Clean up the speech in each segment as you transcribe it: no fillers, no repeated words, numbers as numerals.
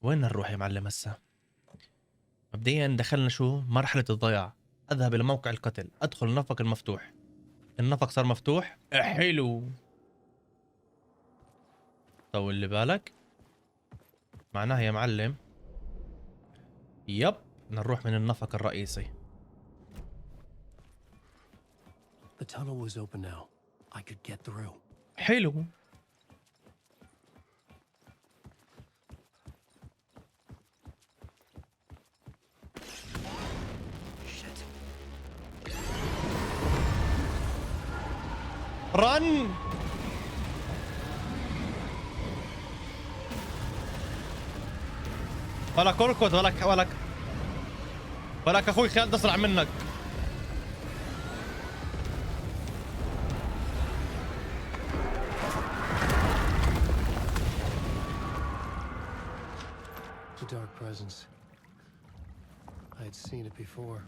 وين نروح يا معلم هسه؟ مبدئيا دخلنا شو مرحلة الضياع. اذهب الى موقع القتل، ادخل النفق المفتوح. النفق صار مفتوح. حلو. طول اللي بالك. معناها يا معلم يب نروح من النفق الرئيسي. The tunnel was open now. I could get through. حلو. Shit. رن. ولا كركض ولا اخوي خالد اسرع منك. The dark presence. I had seen it before.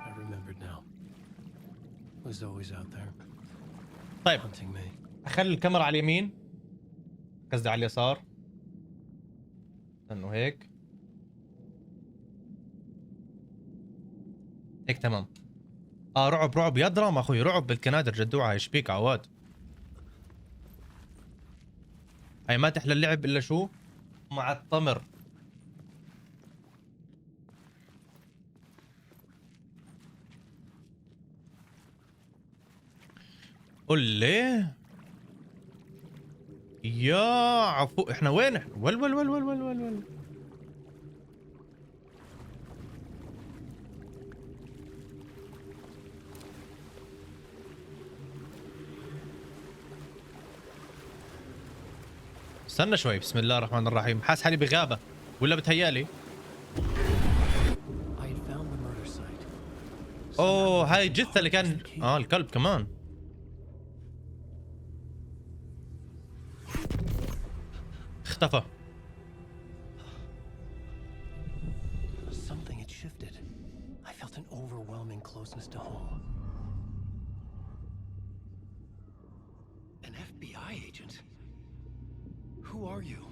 I remembered now. It was always out there. طيب Hunting me. اخلي الكاميرا على اليمين، قصدي على اليسار، انه هيك تمام. رعب يا دراما اخوي، رعب بالكنادر جدوعة. ايش بيك عواد؟ هاي ما تحلى اللعب الا شو مع التمر. قول لي يا عفو، احنا وين؟ ول استنى شوي. بسم الله الرحمن الرحيم. حاس حالي بغابة ولا بتهيالي؟ I had found the murder site. اوه هاي الجثة اللي كان الكلب كمان. اختفى. Something had shifted. I felt an overwhelming closeness to home. An FBI agent? Who are you?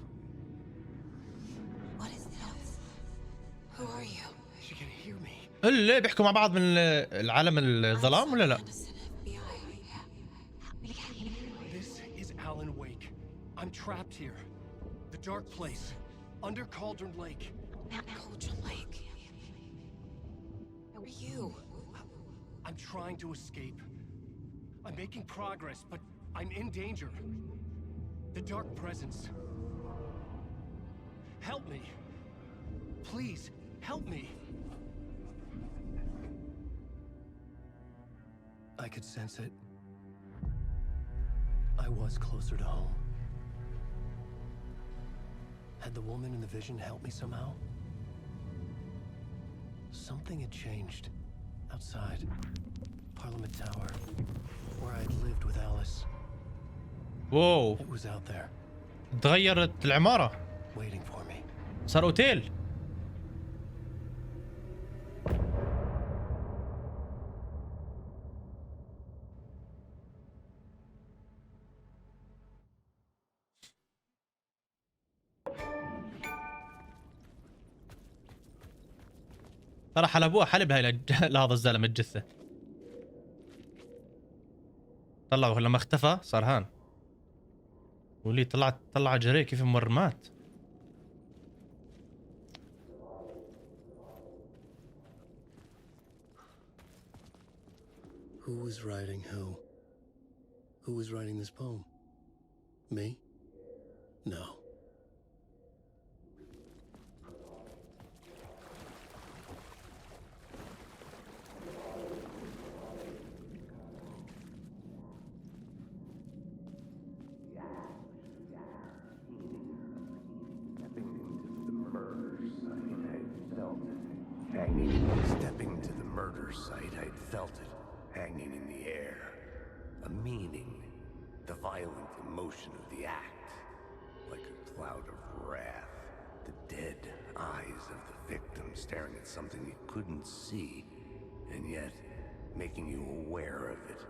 What is this? Who are you? She can hear me. اللي بيحكوا مع بعض من العالم الظلام ولا لا؟ This is Alan Wake. I'm trapped here. The dark place. Under Cauldron Lake. Cauldron Lake. Who are you? I'm trying to escape. I'm making progress, but I'm in danger. The dark presence. Help me. Please, help me. I could sense it. I was closer to home. Had the woman in the vision helped me somehow? Something had changed. Outside. Parliament Tower. Where I'd lived with Alice. واو It was out there, تغيرت العمارة، waiting for me. صار اوتيل. ترى حلبوها حلب هاي لهذا الزلمه الجثه. طلعوا لما اختفى صار هان. ولي طلع جري كيف مات. Who was writing who? Who was writing this poem? Me? No. Stepping to the murder site, I'd felt it, hanging in the air. A meaning, the violent emotion of the act, like a cloud of wrath. The dead eyes of the victim staring at something you couldn't see, and yet making you aware of it.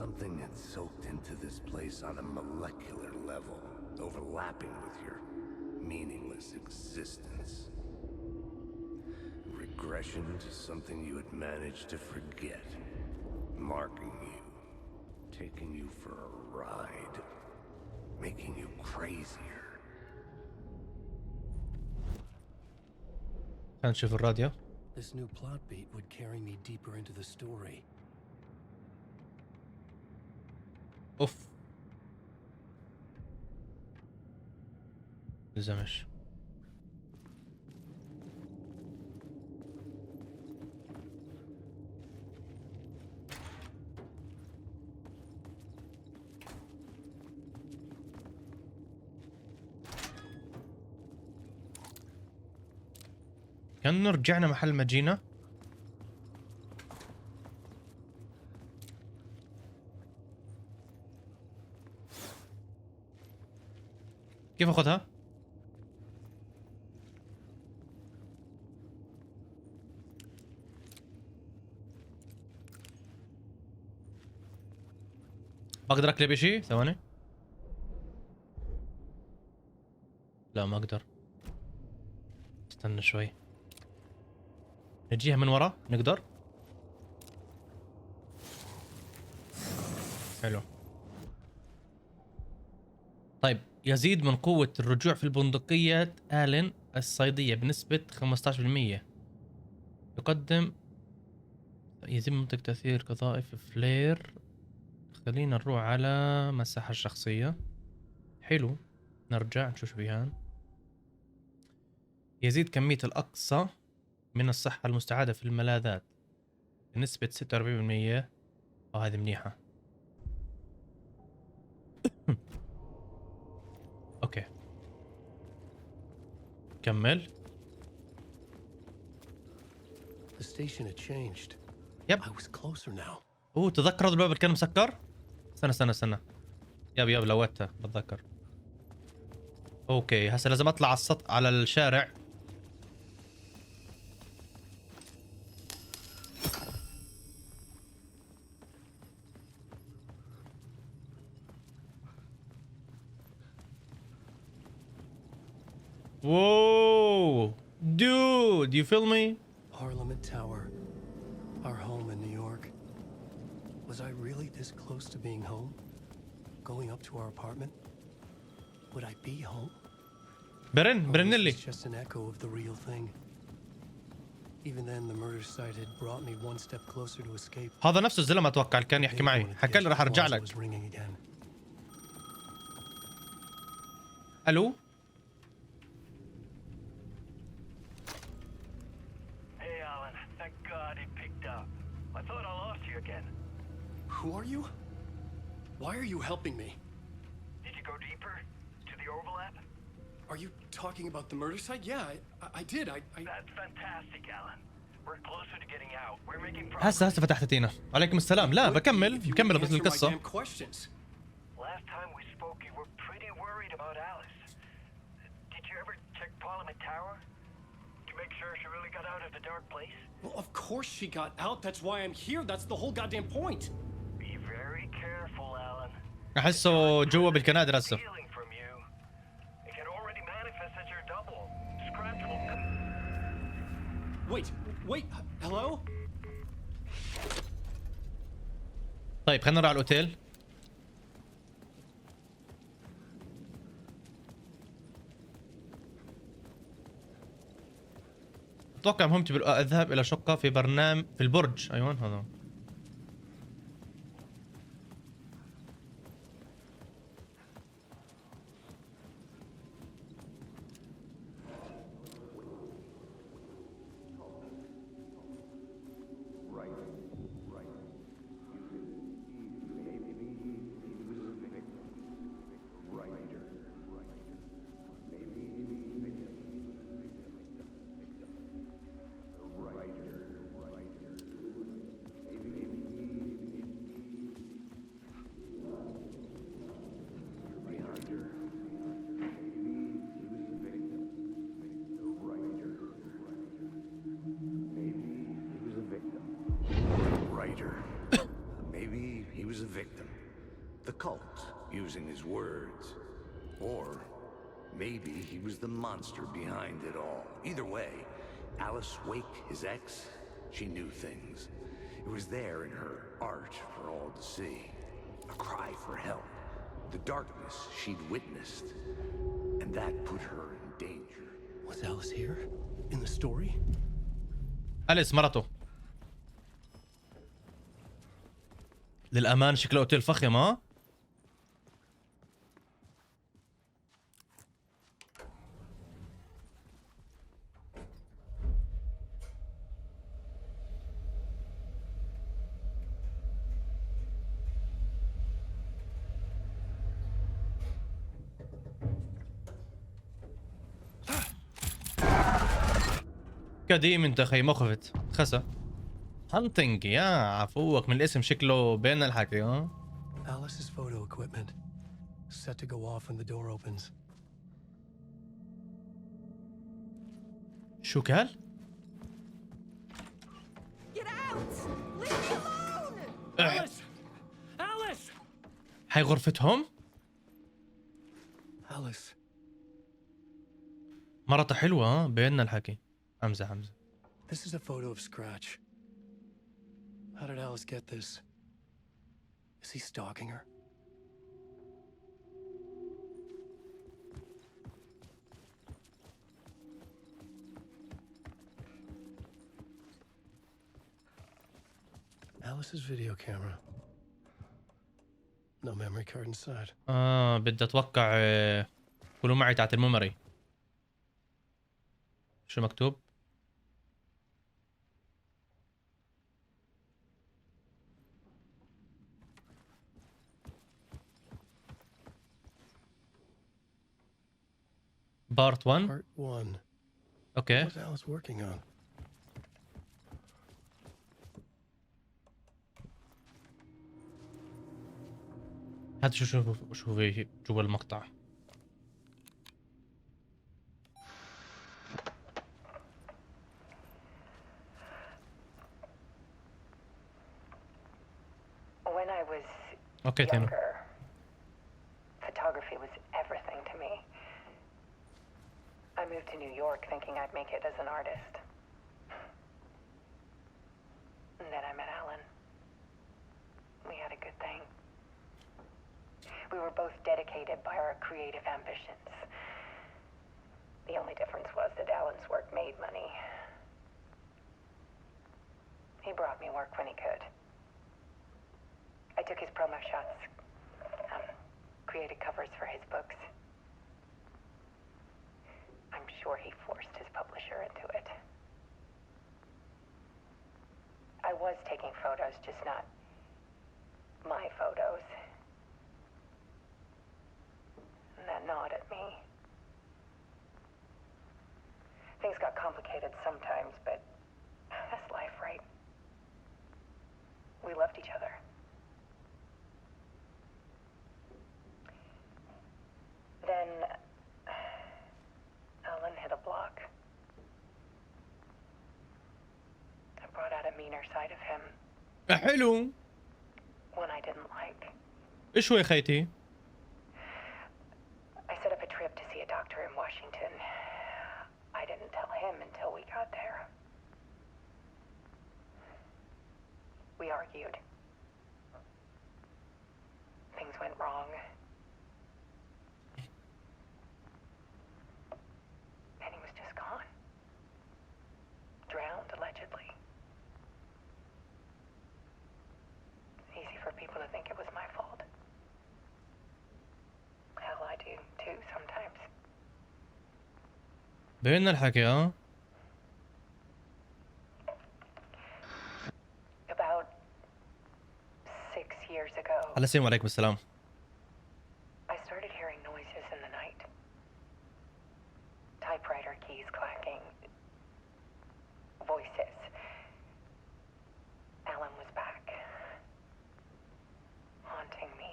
Something had soaked into this place on a molecular level, overlapping with your meaningless existence. Regression to something you had managed to forget. Marking you. Taking you for a ride. Making you crazier. خلينا نشوف الراديو. This new plot beat would carry me deeper into the story. اوف لزمش. كأنه رجعنا محل ما جينا. كيف اخذها؟ بقدر اكله بشي؟ ثواني. لا ما اقدر. استنى شوي. نجيها من ورا؟ نقدر؟ حلو. طيب يزيد من قوة الرجوع في البندقية آلن الصيدية بنسبة 15%. يقدم يزيد منطق تأثير قذائف فلير. خلينا نروح على مساحة الشخصية. حلو. نرجع نشوف شو فيها. يزيد كمية الأقصى من الصحة المستعادة في الملاذات بنسبة 46%. هذه منيحة. اوكي كمل. The station had changed. يب. I was closer now. اوه تذكر هذا الباب اللي كان مسكر. استنى يب لوتها بتذكر. اوكي هسه لازم اطلع على السطح على الشارع. Whoa, dude, you feel me? Parliament Tower. Our home in New York. Was I really this close to being home? Going up to our apartment? Would I be home? برن Or was لي. this just an echo of the real thing? Even then, the murder site had brought me one step closer to escape. هذا نفسه الزلمه اتوقع اللي كان يحكي معي. حكى لي راح ارجع لك. Was ringing again. الو. Hey, Alan. Thank God it picked up. I thought I lost you again. Who are you? Why are you helping me? Did you go deeper? To the overlap? Are you talking about the murder site? Yeah, I did. I... That's fantastic, Alan. We're closer to getting out. We're making progress. هسه فتحت تينا. عليكم السلام. لا بكمل If you بكمل answer بس my القصة. damn questions. Last time we spoke, you were pretty worried about Alice. Did you ever check Parliament Tower? To make sure she really got out of the dark place? Well, of course she got out. That's why I'm here. That's the whole goddamn point. Be very careful, Alan. احسه جوا بالكنادر هسه. Stealing from you. It can already manifest as your double. Scratch will come. Wait, hello? طيب خلينا نروح على الاوتيل. اتوقع مهمتي بالذهاب الى شقة في برنامج في البرج. ايوه هذا. The cult, using his words. Or Maybe he was the monster behind it all. Either way, Alice Wake, his ex, she knew things. It was there in her art for all to see. A cry for help. The darkness she'd witnessed. And that put her in danger. Was Alice here? In the story? أليس مرته. للأمان شكله اوتيل فخم ها؟ قديم انت خي ما خفت خسى. هانتنج يا عفوك من الاسم شكله بين الحكي ها. Alice's photo equipment. Set to go off when the door opens. شو قال؟ Get out! Leave me alone! Alice! Alice! هاي غرفتهم؟ Alice. مرته حلوة ها بيننا الحكي. حمزة. This is a photo of Scratch. How did Alice get this? Is he stalking her? Alice's video camera. No memory card inside. بدي اتوقع كلوا معي تاعت الميموري. شو مكتوب؟ Part 1. Part 1. اوكي. What was Alice working on? هات شو في جوا المقطع. When I was اوكي تاني. younger, photography was everything to me. I moved to New York thinking I'd make it as an artist. And then I met Alan. We had a good thing. We were both dedicated by our creative ambitions. The only difference was that Alan's work made money. He brought me work when he could. I took his promo shots, created covers for his books. I'm sure he forced his publisher into it. I was taking photos, just not my photos. And that gnawed at me. Things got complicated sometimes, but that's life, right? We loved each other. Then Alan hit a block. I brought out a meaner side of him, حلو. one I didn't like. ايش هو يا خيتي؟ I set up a trip to see a doctor in Washington. I didn't tell him until we got there. We argued. Things went wrong. And he was just gone. Drowned, allegedly. Easy for people to think it was my fault. Hell, I do too sometimes. بيننا الحكي ها. About 6 years ago, على السلام وعليكم السلام. I started hearing noises in the night. Typewriter keys clacking. Voices. Alan was back. Haunting me.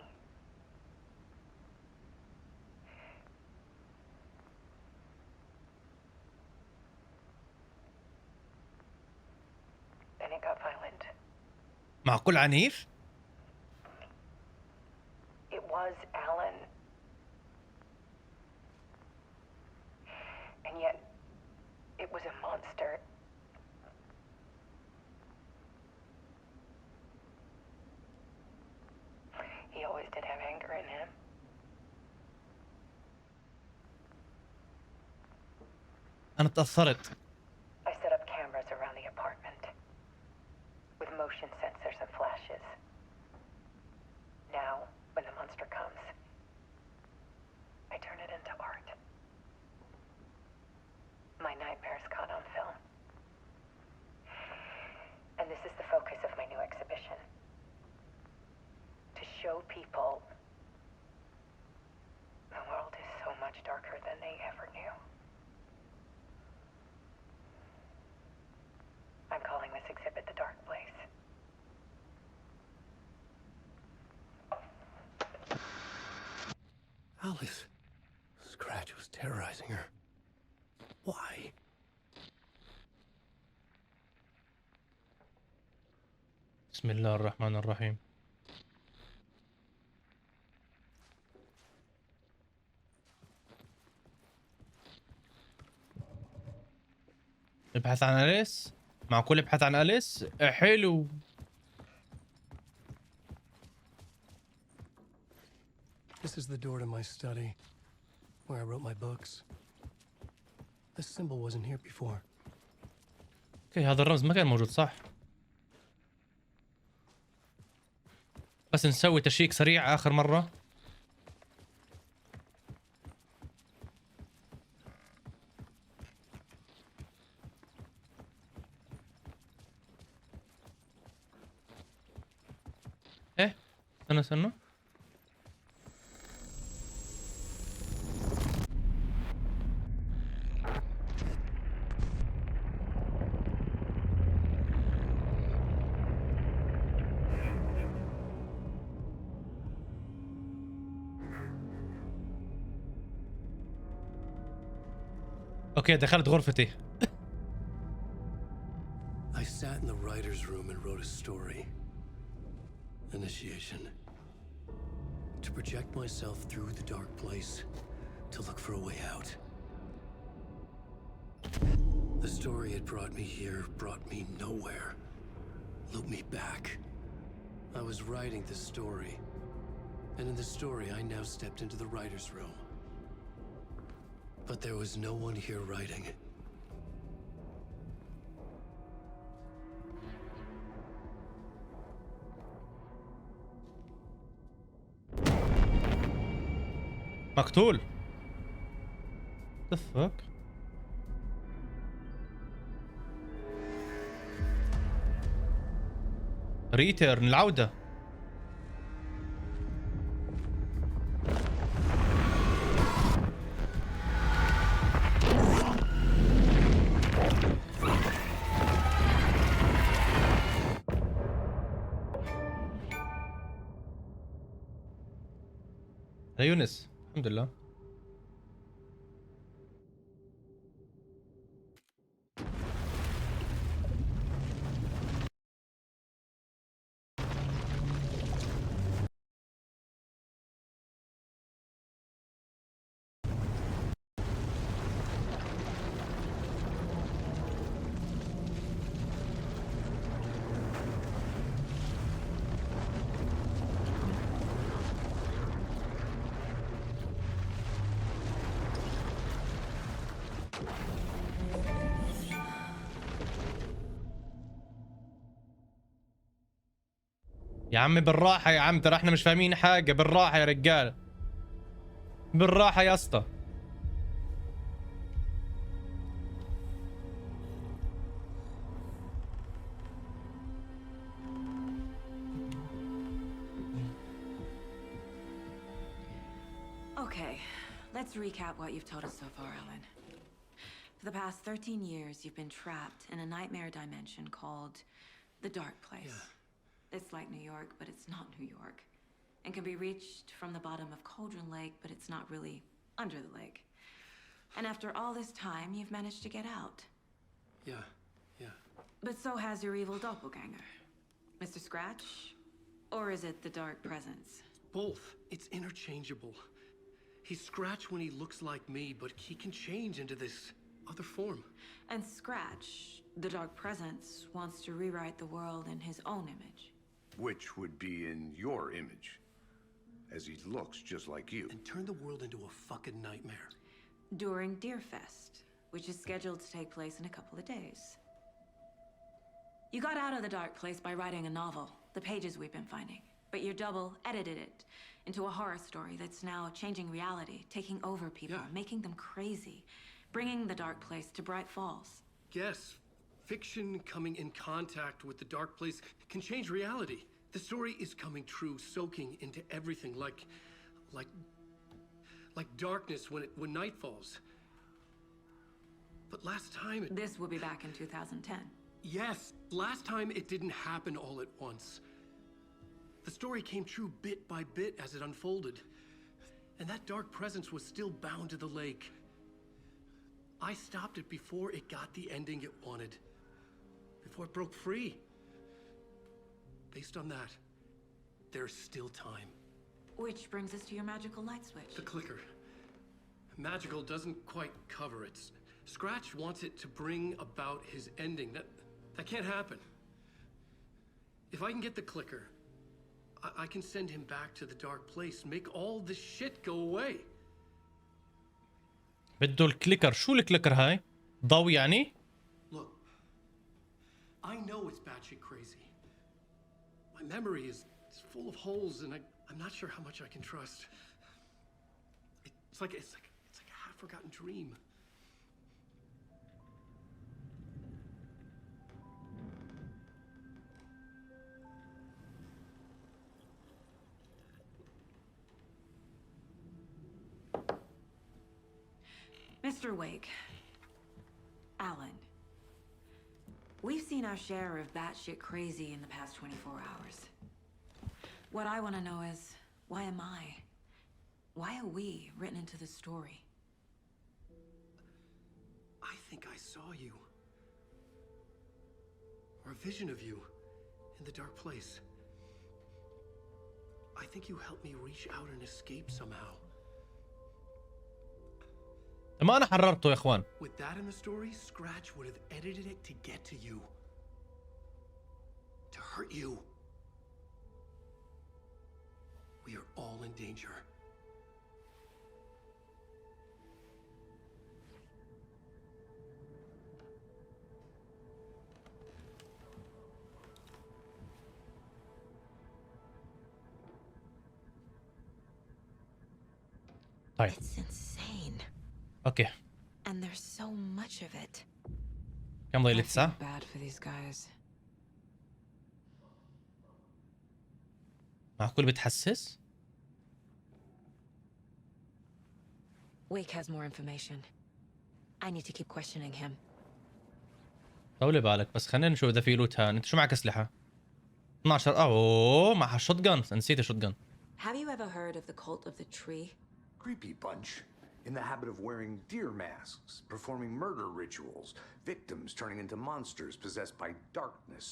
Then it got violent. معقول عنيف؟ It was Alan. انا تأثرت. I set up cameras around the apartment with motion sensors and flashes. Now, when the monster comes, I turn it into art. My nightmares caught on film. And this is the focus of my new exhibition. To show people the world is so much darker than they ever knew. I'm calling this exhibit The Dark Place. Alice. Scratch was terrorizing her. Why? بسم الله الرحمن الرحيم. ابحث عن أليس. معقول ابحث عن أليس؟ حلو. This is the door to my study, where I wrote my books. This symbol wasn't here before. اوكي هذا الرمز ما كان موجود صح. بس نسوي تشيك سريع آخر مرة. ايه استنى اوكي دخلت غرفتي. I sat in the writer's room and wrote a story. Initiation. To project myself through the dark place, to look for a way out. The story had brought me here, brought me nowhere. Looped me back. I was writing the story. And in the story, I now stepped into the writer's room. But there was no one here writing. مقتول. The fuck؟ ريتيرن العودة. يا يونس الحمد لله. يا عم بالراحة يا عم، ترى احنا مش فاهمين حاجة. بالراحة يا رجال، بالراحة يا اسطى. Okay, let's recap what you've told us so far, Alan. For the past 13 years, you've been trapped in a nightmare dimension called the Dark Place. Yeah. It's like New York, but it's not New York. And can be reached from the bottom of Cauldron Lake, but it's not really under the lake. And after all this time, you've managed to get out. Yeah. But so has your evil doppelganger. Mr. Scratch? Or is it the Dark Presence? Both. It's interchangeable. He's Scratch when he looks like me, but he can change into this other form. And Scratch, the Dark Presence, wants to rewrite the world in his own image. Which would be in your image, as he looks just like you. And turn the world into a fucking nightmare. During Deerfest, which is scheduled to take place in a couple of days. You got out of the dark place by writing a novel, the pages we've been finding, but your double edited it into a horror story that's now changing reality, taking over people, making them crazy, bringing the dark place to Bright Falls. Yes, fiction coming in contact with the dark place can change reality. The story is coming true, soaking into everything like darkness when night falls. But last time This will be back in 2010. Yes, last time it didn't happen all at once. The story came true bit by bit as it unfolded. And that dark presence was still bound to the lake. I stopped it before it got the ending it wanted. Before it broke free. Based on that, there's still time. Which brings us to your magical light switch. The clicker. Magical doesn't quite cover it. Scratch wants it to bring about his ending. That can't happen. If I can get the clicker, I can send him back to the dark place, make all this shit go away. بده الكليكر. شو الكليكر هاي؟ ضوء يعني؟ Look, I know it's batshit crazy. My memory is full of holes, and I'm not sure how much I can trust. It's like a half-forgotten dream. Mr. Wake, Alan, we've seen our share of batshit crazy in the past 24 hours. What I want to know is, why am I? Why are we written into the story? I think I saw you. Or a vision of you in the dark place. I think you helped me reach out and escape somehow. ما أنا حررته يا إخوان. With that in the story, Scratch would have edited it to get to you. To hurt you. We are all in danger. طيب. It's insane. أوكي. And there's so much of it. كم ضايل I feel 9؟ bad for these guys. معقول بتحسس؟ Wake has more information. I need to keep questioning him. طولي بالك بس خلينا نشوف إذا في لوت هان. أنت شو معك أسلحة؟ 12. أوه معها شوت جان. نسيت الشوت جان. Have you ever heard of the cult of the tree? Creepy bunch. In the habit of wearing deer masks, performing murder rituals, victims turning into monsters possessed by darkness,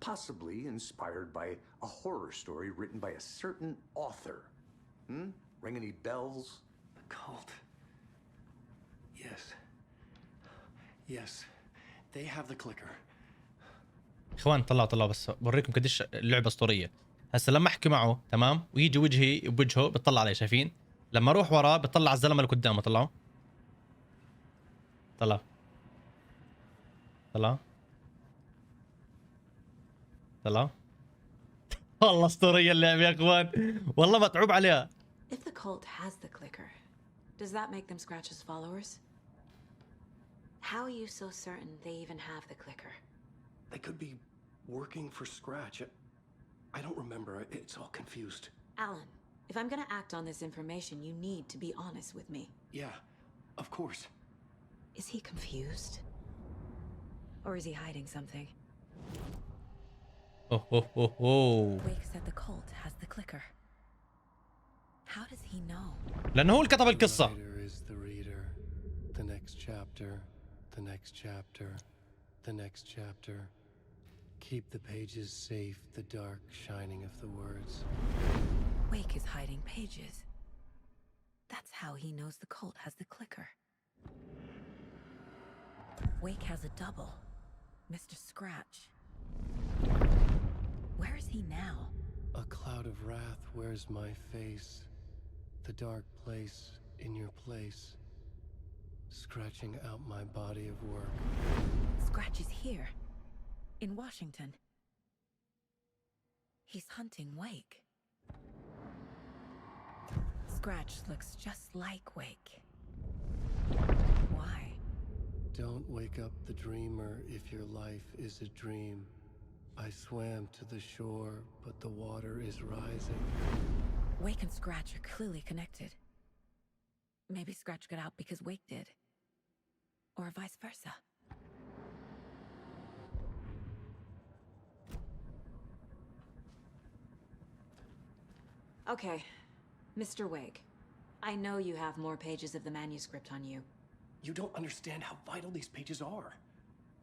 possibly inspired by a horror story written by a certain author. Ring any bells? The cult. Yes. Yes. They have the clicker. إخوان طلعوا بس بوريكم قديش اللعبة أسطورية. هسا لما أحكي معه تمام ويجي وجهي بوجهه بتطلع عليه شايفين؟ لما اروح وراه بتطلع على الزلمه اللي قدامه. طلعوا والله اسطوريه اللعبه يا اخوان والله متعوب عليها. If the cult has the clicker, does that make them Scratch's followers? How are you so certain they even have the clicker? They could be working for Scratch. I don't remember. It's all confused. Alan, if I'm gonna act on this information, you need to be honest with me. Yeah, of course. Is he confused? Or is he hiding something? Oh. Wake said the cult has the clicker. How does he know? لأنه هو اللي كتب القصة. The writer is the reader. The next chapter. The next chapter. The next chapter. Keep the pages safe, the dark shining of the words. Wake is hiding pages. That's how he knows the cult has the clicker. Wake has a double. Mr. Scratch. Where is he now? A cloud of wrath wears my face. The dark place in your place. scratching out my body of work. Scratch is here, in Washington. He's hunting Wake. Scratch looks just like Wake. Why? Don't wake up the dreamer if your life is a dream. I swam to the shore, but the water is rising. Wake and Scratch are clearly connected. Maybe Scratch got out because Wake did. Or vice versa. Okay, Mr. Wake. I know you have more pages of the manuscript on you. You don't understand how vital these pages are.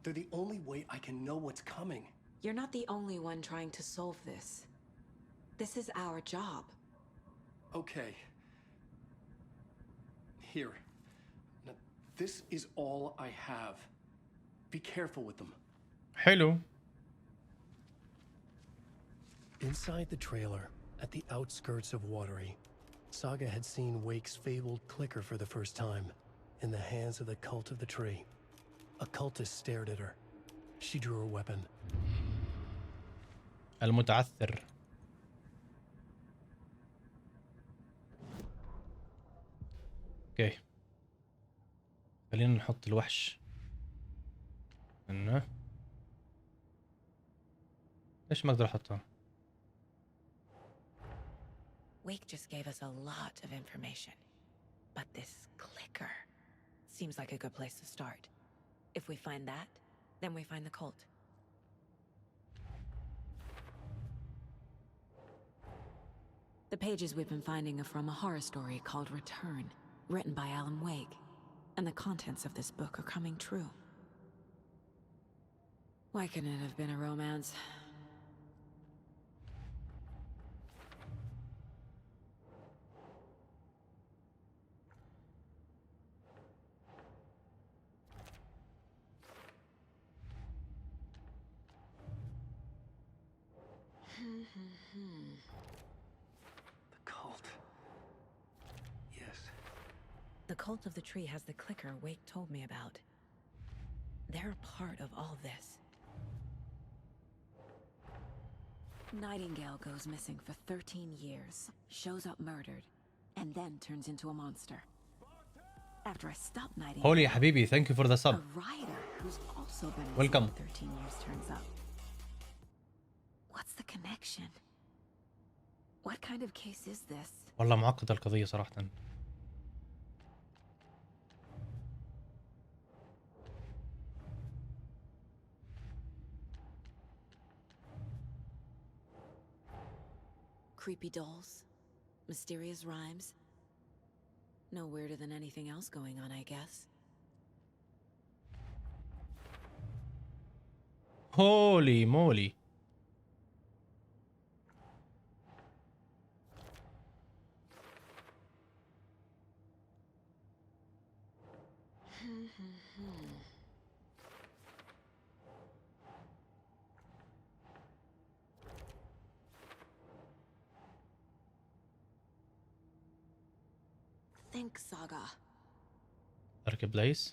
They're the only way I can know what's coming. You're not the only one trying to solve this. This is our job. Okay. Here. Now, this is all I have. Be careful with them. حلو. Inside the trailer, at the outskirts of Watery, Saga had seen Wake's fabled clicker for the first time, in the hands of the cult of the tree. A cultist stared at her. She drew her weapon. المتعثر. اوكي. خلينا نحط الوحش. انه ليش ما اقدر احطها؟ Wake just gave us a lot of information. But this clicker seems like a good place to start. If we find that, then we find the cult. The pages we've been finding are from a horror story called Return, written by Alan Wake. And the contents of this book are coming true. Why couldn't it have been a romance? The cult. Yes. The cult of the tree has the clicker Wake told me about. They're a part of all this. Nightingale goes missing for 13 years, shows up murdered, and then turns into a monster. After I stop Nightingale, هولي يا حبيبي, thank you for the sub. a writer who's also been missing Welcome. for 13 years turns up. What's the connection? What kind of case is this? والله معقدة القضية صراحة. Creepy dolls, mysterious rhymes. No weirder than anything else going on, I guess. هولي مولي. Think, Saga. Dark Place.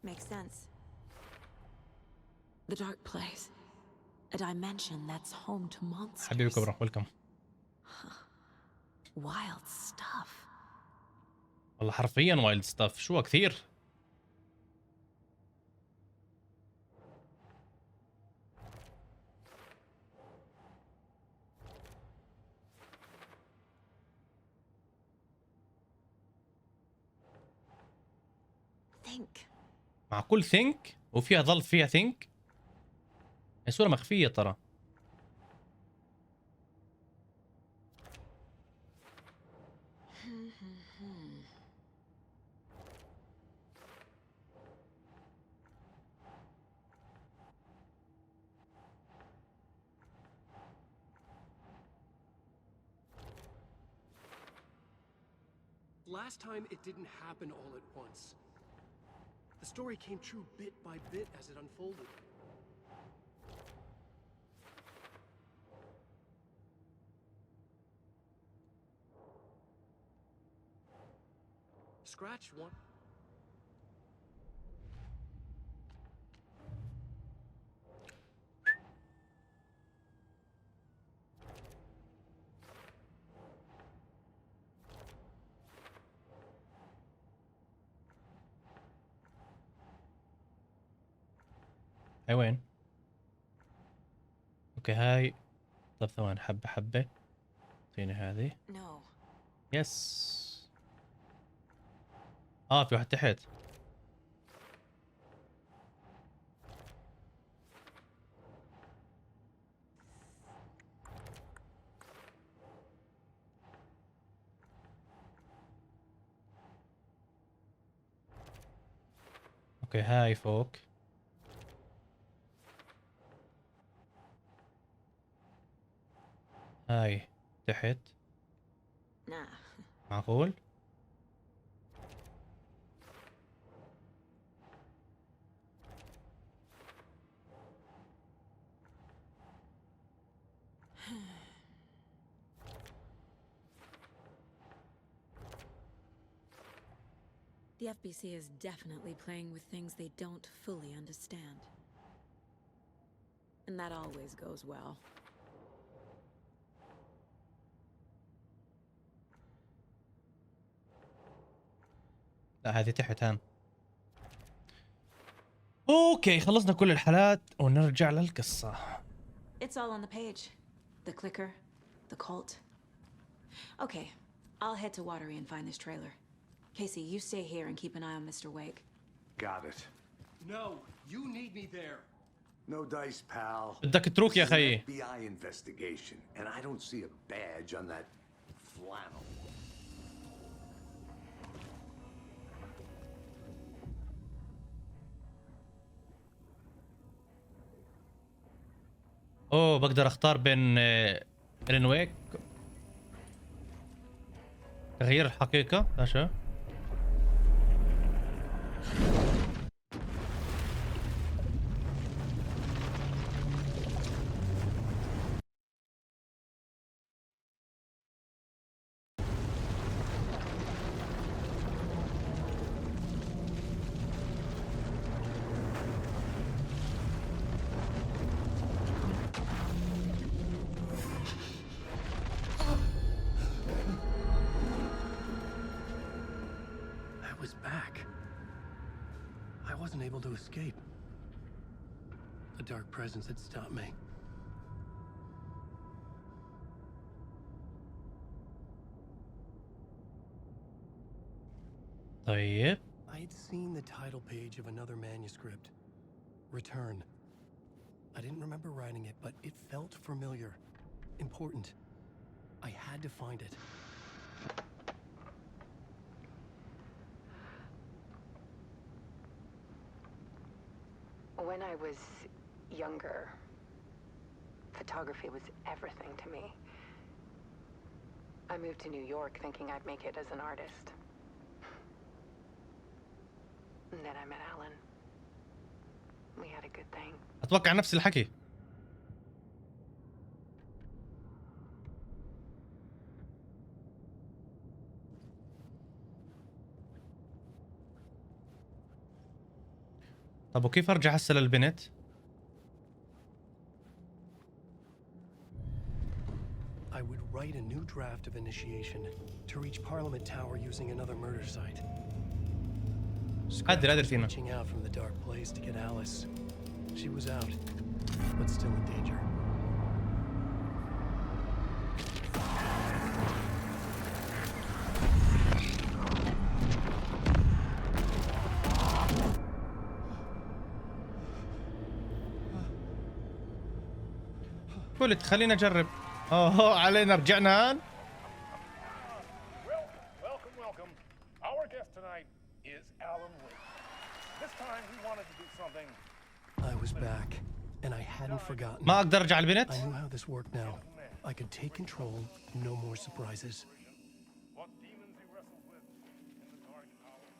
Makes sense. The dark place. A dimension that's home to monsters. حبيبي كبرى, welcome. Wild stuff. والله حرفيا وايلد ستاف, شو كثير. Think. مع كل ثينك وفيها ظل فيها ثينك. الصورة مخفية ترى. Last time it didn't happen all at once. The story came true bit by bit as it unfolded. Scratch one. هاي وين؟ اوكي هاي. طب ثواني حبة حبة. فيني هذه. No. يس. في واحد تحت. اوكي هاي فوق. هاي تحت. Nah. معقول؟ The FBC is definitely playing with things they don't fully understand. And that always goes well. لا هذه تحت هان. اوكي خلصنا كل الحالات ونرجع للقصة. It's all on the page. The clicker, the cult. Okay, I'll head to Watery and find this trailer. Casey, you stay here and keep an eye on Mr. Wake. Got it. No, you need me there. No dice, pal. بدك تروك يا This is خيي. an FBI investigation, and I don't see a badge on that flannel. بقدر اختار بين آلن ويك تغيير الحقيقة. ماشي. I was back. I wasn't able to escape. A dark presence had stopped me. طيب. I had seen the title page of another manuscript. Return. I didn't remember writing it, but it felt familiar. Important. I had to find it. When I was younger, photography was everything to me. I moved to New York thinking I'd make it as an artist. And then I met Alan. We had a good thing. اتوقع نفس الحكي. طب وكيف ارجع هسه للبنت؟ I would write a new draft of initiation to reach Parliament Tower using another murder site. قادر was فينا. reaching out from the dark place to get Alice. She was out, but still in danger. قلت خلينا نجرب. علينا رجعنا هان. Welcome. Our guest tonight is Alan Wake. This time he wanted to do something. I was back, and I hadn't forgotten. ما اقدر ارجع البنت. I knew how this worked now. I could take control, no more surprises. What demons he wrestled with in the dark hours.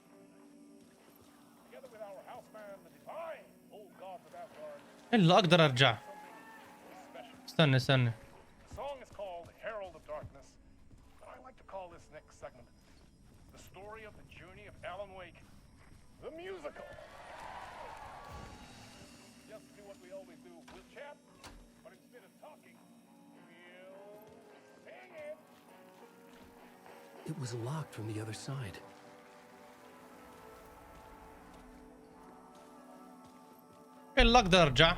Together that our houseman, the divine old gods of Asgard, الا اقدر ارجع. special. استنى. The song is called Herald of Darkness, but I like to call this next segment the story of the journey of Alan Wake, the musical. Just do what we always do. We'll chat, but instead of talking, we'll sing it. It was locked from the other side. الا اقدر ارجع.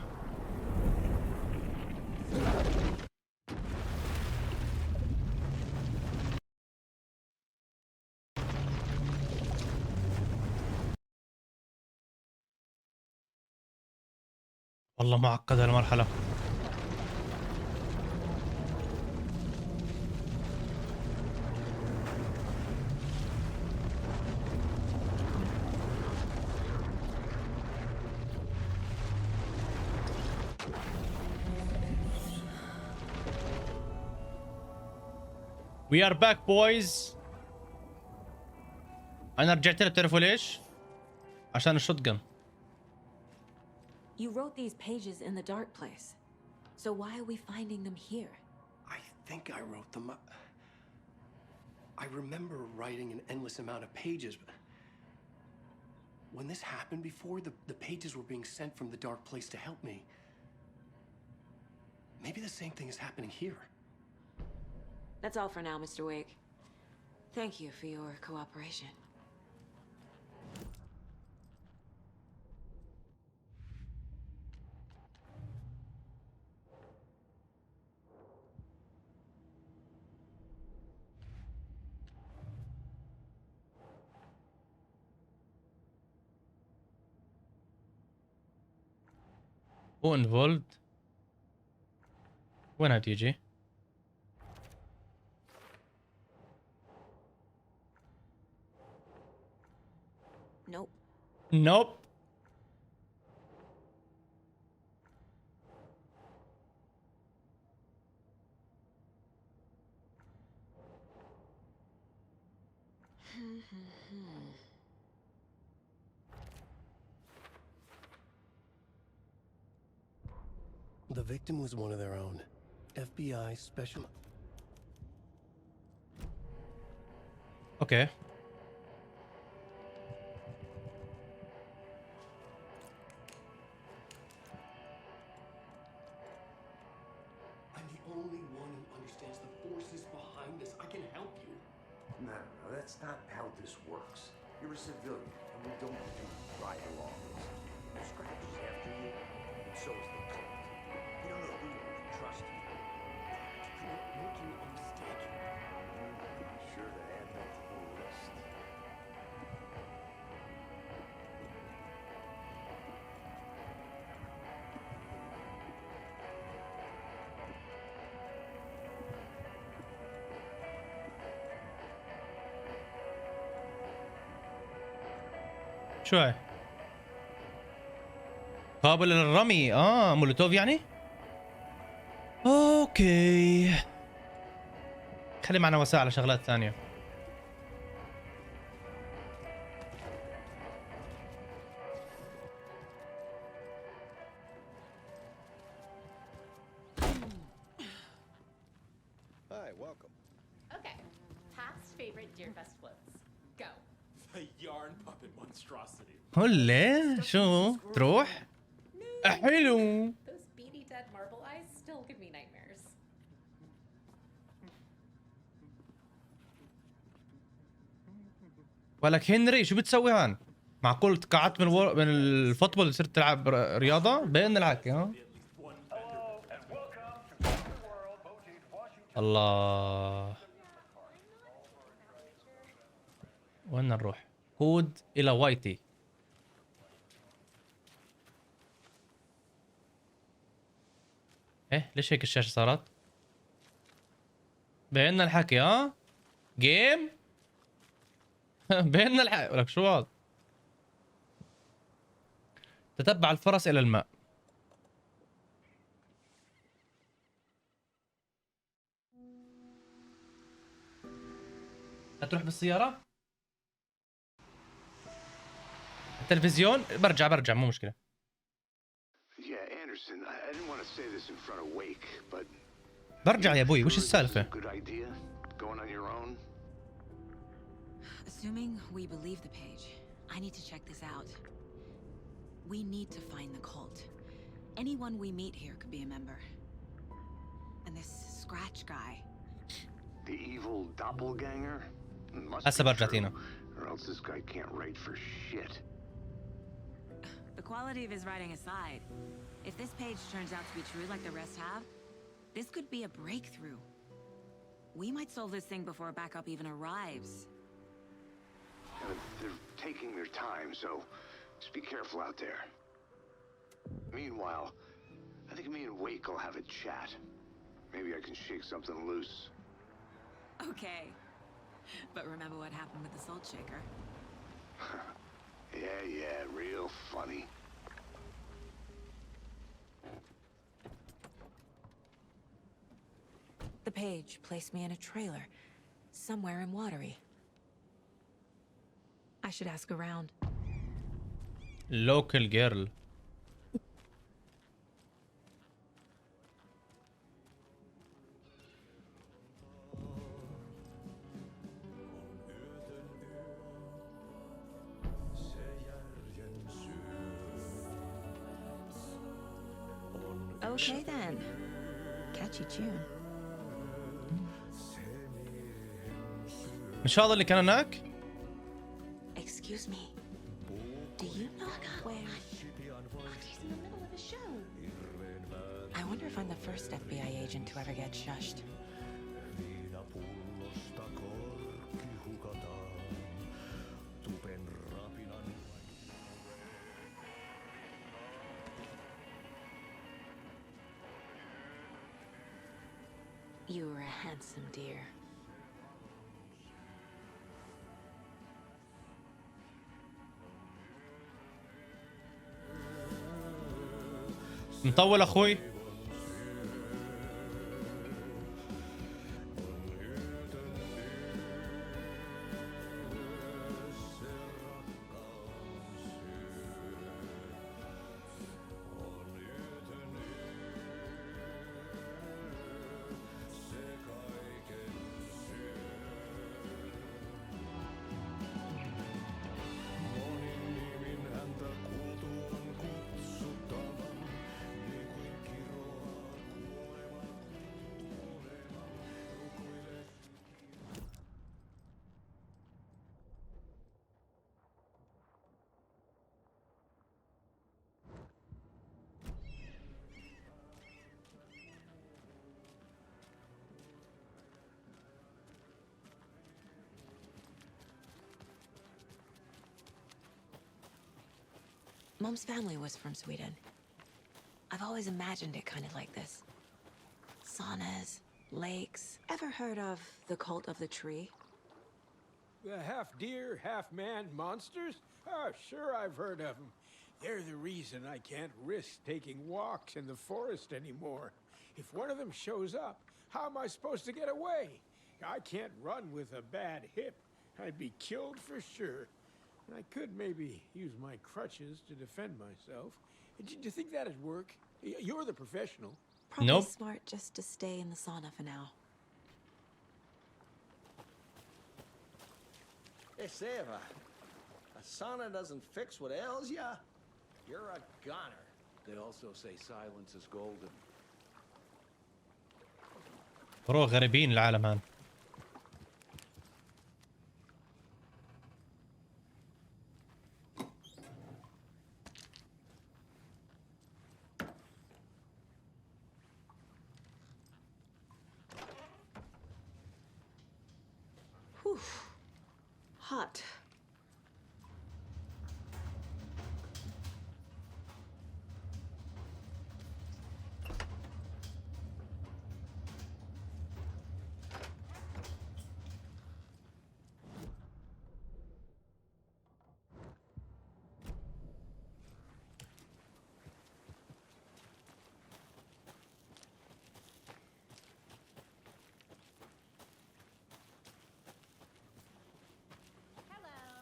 والله معقدة المرحلة. We are back boys. أنا رجعت له، بتعرفوا ليش؟ عشان الشوتجن. You wrote these pages in the dark place. So why are we finding them here? I think I wrote them. I remember writing an endless amount of pages, but when this happened before, the pages were being sent from the dark place to help me. Maybe the same thing is happening here. That's all for now, Mr. Wake. Thank you for your cooperation. هو involved. وين هتيجي؟ Nope. Nope. The victim was one of their own. FBI special. Okay. I'm the only one who understands the forces behind this. I can help you. No, that's not how this works. You're a civilian, and we don't do ride-alongs. The scratch is after you, and so is the cult. We don't know who can trust you. I'm not making a mistake. Be sure to add that to the list. شو هاي؟ قابل للرمي. مولوتوف يعني؟ اوكي. خلي معنا وسائل على شغلات ثانية. Hi, welcome. Okay. Past favorite Deerfest floats. Go. The yarn puppet monstrosity. هلا شو تروح؟ حلو. Those beady dead marble eyes still give me nightmares. ولك هنري شو بتسوي هان؟ معقول تقعدت من الفوتبول صرت تلعب رياضة؟ بين العكي ها؟ الله. وين نروح؟ هود إلى وايتي. إيه ليش هيك الشاشة صارت؟ بيننا الحكي ها؟ جيم؟ بيننا الحكي ولك شو هذا؟ تتبع الفرس إلى الماء. هتروح بالسيارة؟ التلفزيون برجع مو مشكله. Yeah, Anderson, I didn't want to say this in front of Wake, but برجع يا ابوي، وش السالفه؟ good idea going on your own. Assuming we believe the page, I need to check this out. We need to find the cult. Anyone we meet here could be a member. And this Scratch guy. The evil doppelganger? Must هسه be برجع true, تينا. or else this guy can't write for shit. The quality of his writing aside, if this page turns out to be true like the rest have, this could be a breakthrough. We might solve this thing before backup even arrives. They're taking their time, so just be careful out there. Meanwhile, I think me and Wake will have a chat. Maybe I can shake something loose. Okay. But remember what happened with the salt shaker? Yeah, real funny. The page placed me in a trailer, somewhere in Watery. I should ask around. Local girl. Okay then. Catchy tune. مش هذا اللي كان هناك؟ Excuse me. Do you know where? He's in the middle of a show. I wonder if I'm the first FBI agent to ever get shushed. You were a handsome dear. مطول اخوي. Mom's family was from Sweden. I've always imagined it kind of like this. Saunas, lakes. Ever heard of the cult of the tree? The half deer, half man monsters? Oh, sure, I've heard of them. They're the reason I can't risk taking walks in the forest anymore. If one of them shows up, how am I supposed to get away? I can't run with a bad hip. I'd be killed for sure. I could maybe use my crutches to defend myself. Do you think that'd work? You're the professional. Probably Nope. smart just to stay in the sauna for now. Hey, Seva, a sauna doesn't fix what ails ya? You're a goner. They also say silence is golden. برو غريبين العالم هان. Whew. Hot.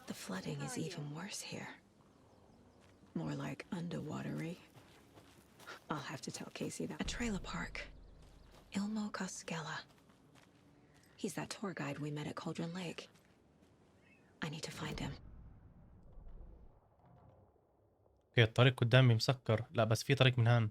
The flooding is even worse here. More like underwatery. I'll have to tell Casey that. A trailer park. Ilmo Koskela. He's that tour guide we met at Cauldron Lake. I need to find him. اوكي الطريق قدامي مسكر. لا بس في طريق من هان.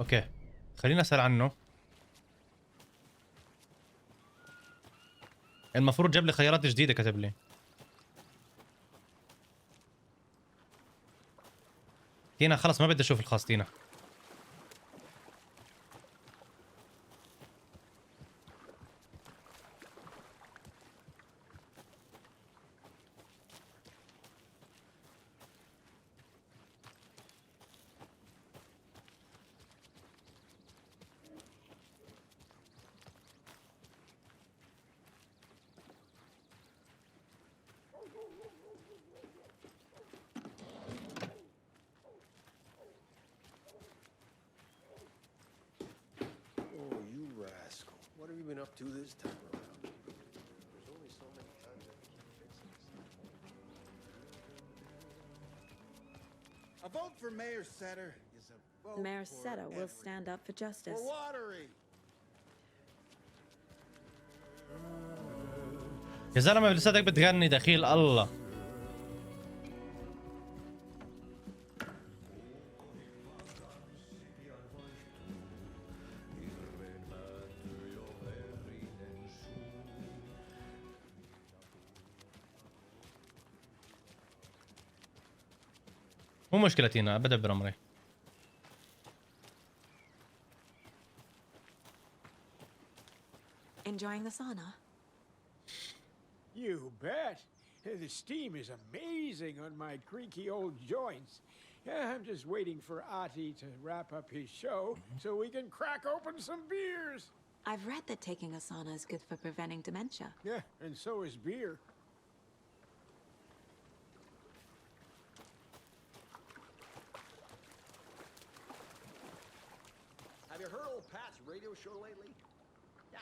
اوكي خلينا اسال عنه. المفروض جاب لي خيارات جديده كتب لي. تينا خلص ما بدي اشوف الخاص تينا. Oh, you rascal. What have you been up to this time around? There's only so many times I can keep fixing this. A vote for Mayor Setter is a vote Mayor for Seta will everyone. stand up for justice. For Watery. يا زلمه لساتك بتغني دخيل الله. مو مشكلتينا بدبر امري. Enjoying the sauna? You bet. The steam is amazing on my creaky old joints. I'm just waiting for Ati to wrap up his show so we can crack open some beers. I've read that taking a sauna is good for preventing dementia. Yeah, and so is beer. Have you heard old Pat's radio show lately? Yeah,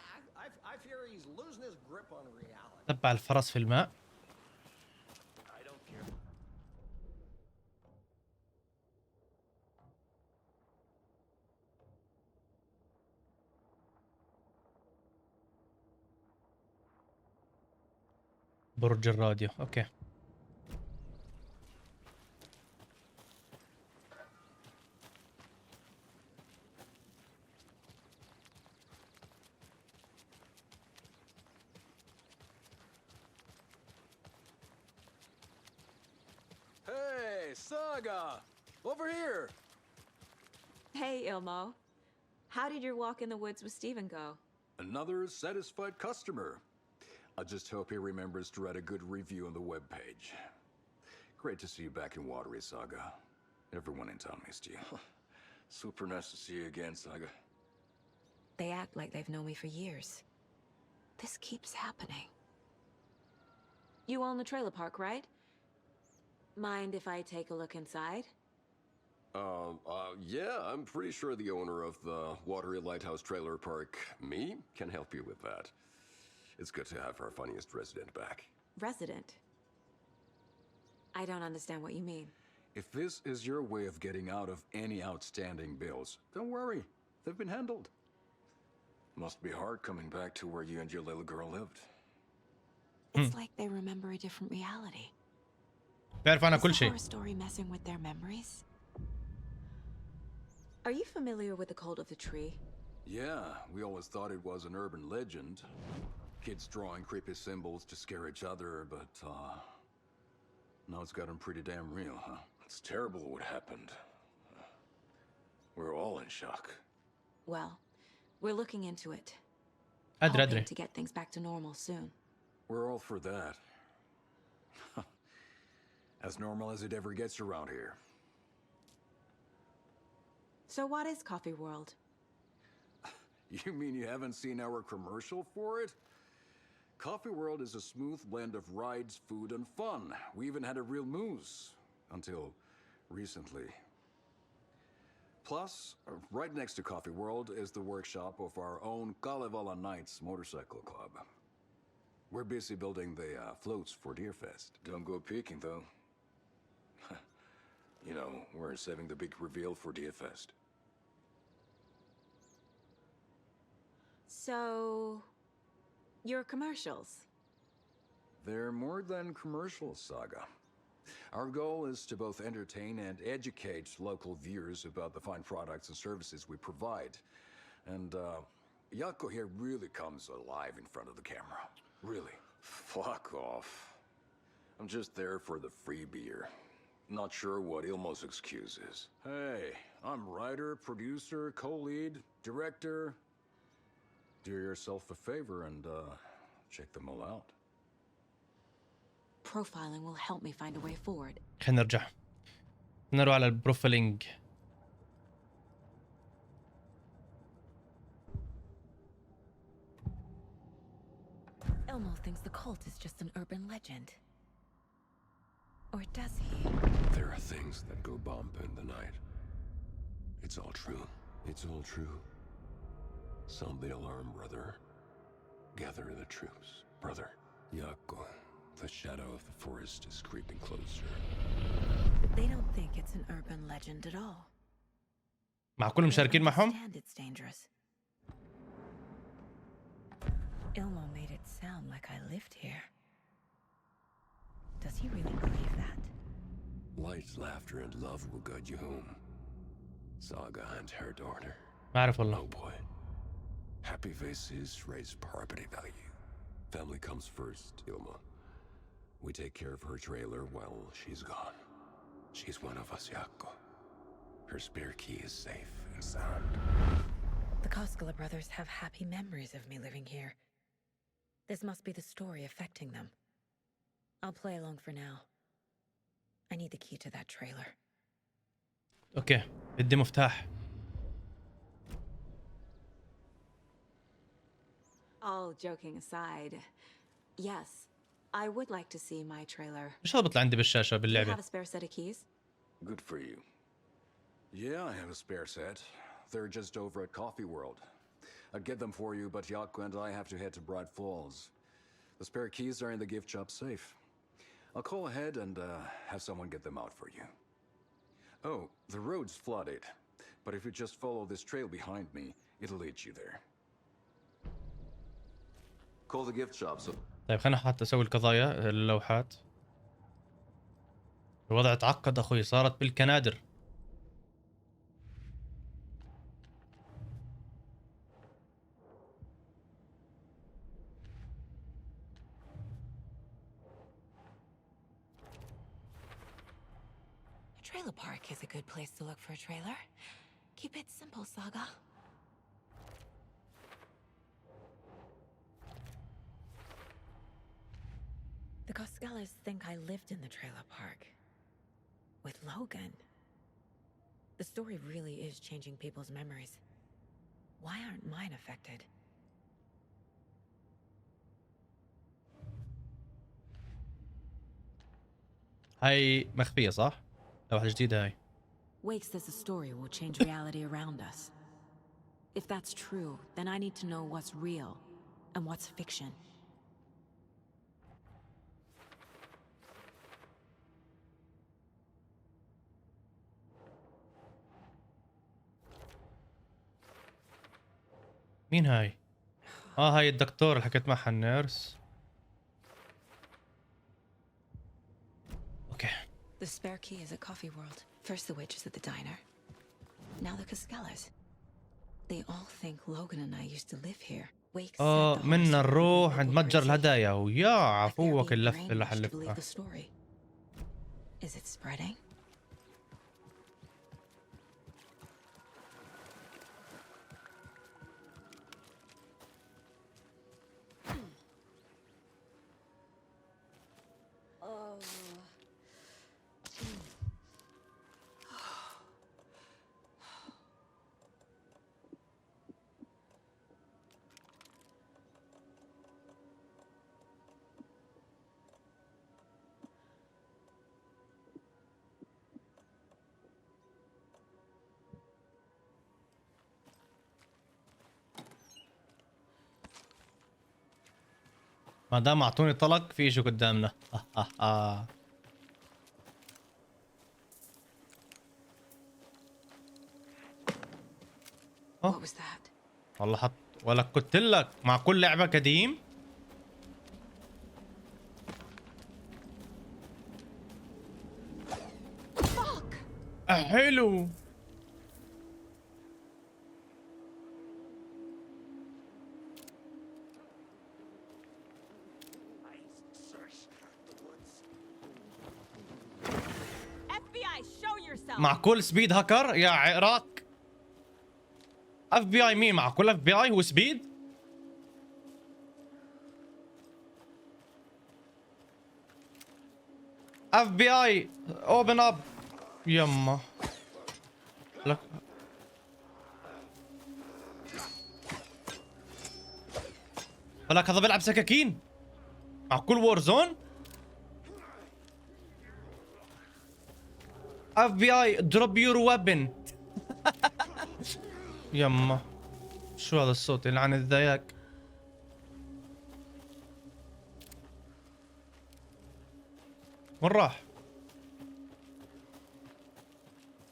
I fear he's losing his grip on reality. تبع الفرس في الماء. I don't care. برج الراديو اوكي. Hey, Saga! Over here! Hey, Ilmo. How did your walk in the woods with Steven go? Another satisfied customer. I just hope he remembers to write a good review on the webpage. Great to see you back in Watery, Saga. Everyone in town missed you. Super nice to see you again, Saga. They act like they've known me for years. This keeps happening. You own the trailer park, right? Mind if I take a look inside? Yeah, I'm pretty sure the owner of the Watery Lighthouse Trailer Park, me, can help you with that. It's good to have our funniest resident back. Resident? I don't understand what you mean. If this is your way of getting out of any outstanding bills, don't worry. They've been handled. Must be hard coming back to where you and your little girl lived. It's like they remember a different reality. بيعرف عنها Is كل the شيء. horror story messing with their memories? Are you familiar with the cult of the tree? Yeah, we always thought it was an urban legend. Kids drawing creepy symbols to scare each other, but, now it's gotten pretty damn real, huh? It's terrible what happened. We're all in shock. Well, we're looking into it. أدري Hoping أدري. to get things back to normal soon. We're all for that. As normal as it ever gets around here. So what is Coffee World? You mean you haven't seen our commercial for it? Coffee World is a smooth blend of rides, food, and fun. We even had a real moose. Until recently. Plus, right next to Coffee World is the workshop of our own Kalevala Knights Motorcycle Club. We're busy building the floats for Deerfest. Don't go peeking, though. You know, we're saving the big reveal for Deerfest. So, your commercials? They're more than commercials, Saga. Our goal is to both entertain and educate local viewers about the fine products and services we provide. And, Jaakko here really comes alive in front of the camera. Really. Fuck off. I'm just there for the free beer. Not sure what Ilmo's excuse is. Hey, I'm writer, producer, co-lead, director. Do yourself a favor and, check them all out. Profiling will help me find a way forward. خلينا نروح على البروفيلينج. Ilmo thinks the cult is just an urban legend. Or does he? There are things that go bump in the night. It's all true. It's all true. Sound the alarm, brother. Gather the troops, brother. Jaakko, the shadow of the forest is creeping closer. They don't think it's an urban legend at all. معقول مشاركين معهم؟ And it's dangerous. Ilmo made it sound like I lived here. Does he really believe that? Light, laughter, and love will guide you home. Saga and her daughter. ما أعرف والله. Oh boy. Happy faces raise property value. Family comes first, Ilma. We take care of her trailer while she's gone. She's one of us, Jaakko. Her spare key is safe and sound. The Koskela brothers have happy memories of me living here. This must be the story affecting them. I'll play along for now. I need the key to that trailer. اوكي بدي مفتاح. All joking aside, yes, I would like to see my trailer. ايش هذا بيطلع عندي بالشاشة Do you have باللعبة؟ a spare set of keys? Good for you. Yeah, I have a spare set. They're just over at Coffee World. I'd get them for you, but Jaakko and I have to head to Bright Falls. The spare keys are in the gift shop safe. I'll call ahead and have someone get them out for you. Oh, the road's flooded, but if you just follow this trail behind me, it'll lead you there. Call the gift shop so... طيب خلينا حتى اسوي القضايا اللوحات. الوضع تعقد اخوي، صارت بالكنادر. A trailer park is a good place to look for a trailer. Keep it simple, Saga. The Koskelas think I lived in the trailer park. With Logan. The story really is changing people's memories. Why aren't mine affected? هاي مخفية صح؟ لوحة جديدة هاي. Wake says the story will change reality around us. If that's true, then I need to know what's real and what's fiction. مين هاي؟ هاي الدكتور اللي حكيت معها النيرس. اوكي. The spare key is at Coffee World. First the witches at the diner. Now the Koskelas. They all think Logan and I used to live here. Wake said the منا horse نروح عند would متجر be الهدايا ويا Like they're عفوك being اللف اللي brainwashed to believe حلفها. the story. Is it spreading? ما دام اعطوني طلق في شيء قدامنا. What was that? والله حط ولا قلت لك مع كل لعبة قديم. حلو. FBI, show yourself. مع كل سبيد هاكر يا عراق. اف بي اي مين؟ مع كل اف بي اي هو سبيد؟ اف بي اي اوبن اب. يما لك ولك هذا بيلعب سكاكين مع كل وور زون. اف بي اي دروب يور ويبن. يما شو هذا الصوت اللي عن الذياك؟ وين راح؟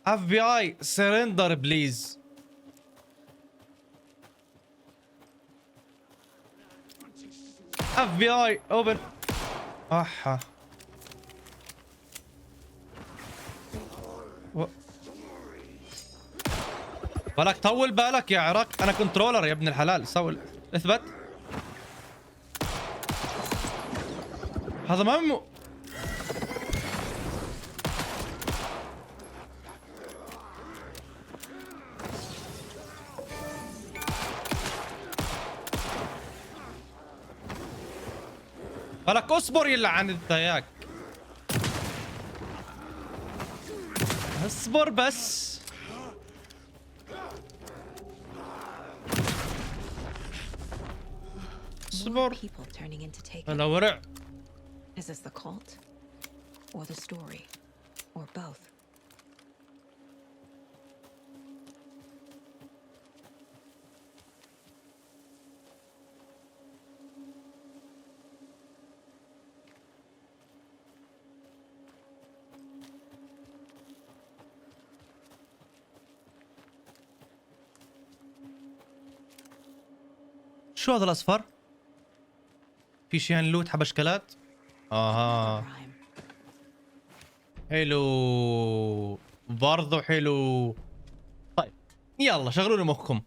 اف بي اي سرندر بليز. اف بي اي اوبن. احا بالك طول بالك يا عراق. انا كنترولر يا ابن الحلال. سوي اثبت. هذا ما بالك اصبر يلعن الذياك. اصبر بس. اصبر. انا ورع. Is this the cult or the story or both? شو هذا الاصفر؟ في شيء هنلوت حبشكلات؟ اها حلو برضو حلو. طيب يلا شغلوا لي مخكم.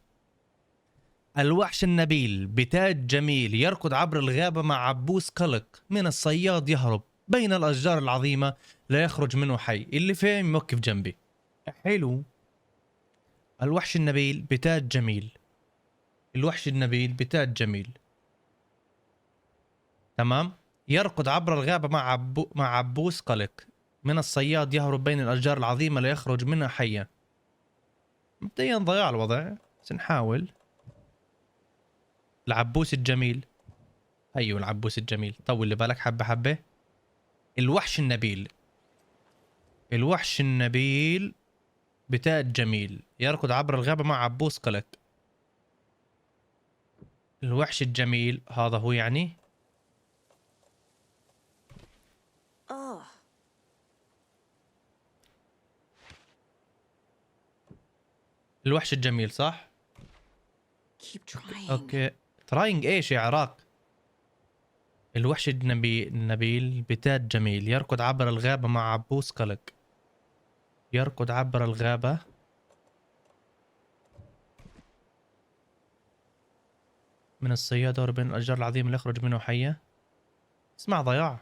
الوحش النبيل بتاج جميل يركض عبر الغابة مع عبوس قلق من الصياد يهرب بين الأشجار العظيمة لا يخرج منه حي. اللي فاهم يوقف جنبي. حلو. الوحش النبيل بتاج جميل. الوحش النبيل بتاج جميل تمام. يركض عبر الغابة مع عبوس قلق من الصياد يهرب بين الأشجار العظيمة لا يخرج منها حيا. مبدئيا ضياع الوضع بس نحاول. العبوس الجميل. أيوه العبوس الجميل. طول لي بالك حبة حبة. الوحش النبيل. الوحش النبيل بتاج جميل يركض عبر الغابة مع عبوس قلق. الوحش الجميل هذا هو يعني. الوحش الجميل صح؟ اوكي تراينج ايش يا عراق؟ الوحش النبيل بتاج جميل يركض عبر الغابة مع عبوس قلق. يركض عبر الغابة من الصيادة وبين الأشجار العظيمة اللي يخرج منه حية. اسمع ضياع.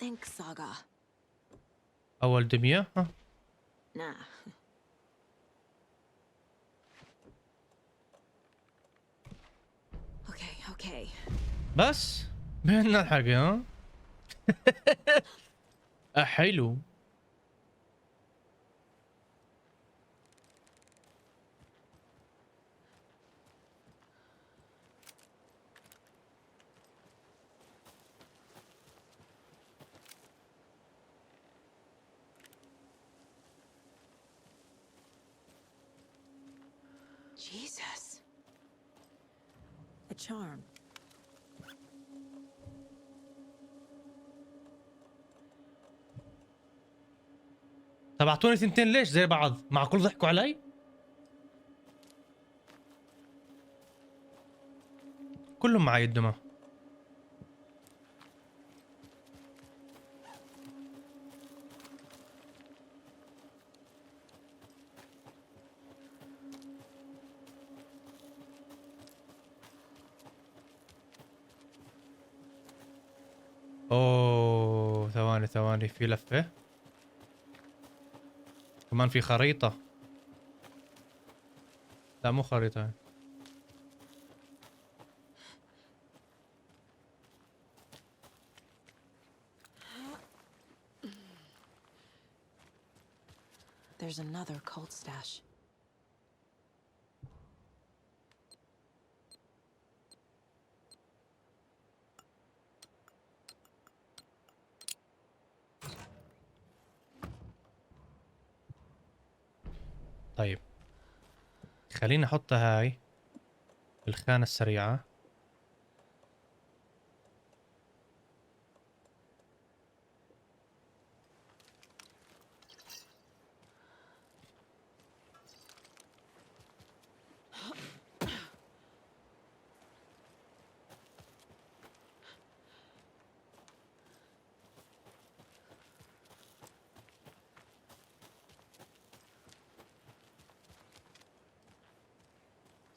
Think saga. أول دمية ها. Nah. Okay. بس بدنا الحق ها. حلو. Jesus. A charm. طب اعطوني ثنتين ليش زي بعض؟ معقول ضحكوا علي؟ كلهم معي الدمى. اوه ثواني في لفة كمان، في خريطة. لا مو خريطة. There's another cult stash. طيب خليني احطها هاي بالخانة السريعة.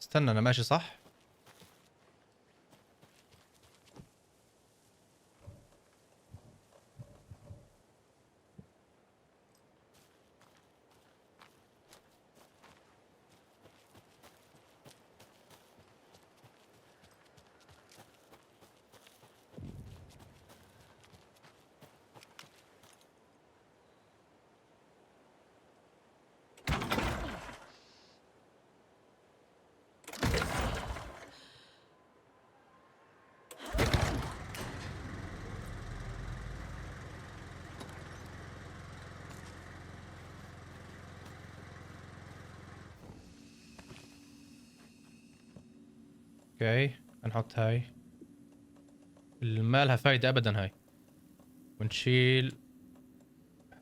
استنى انا ماشي صح؟ اوكي نحط هاي، ما لها فايدة ابدا هاي، ونشيل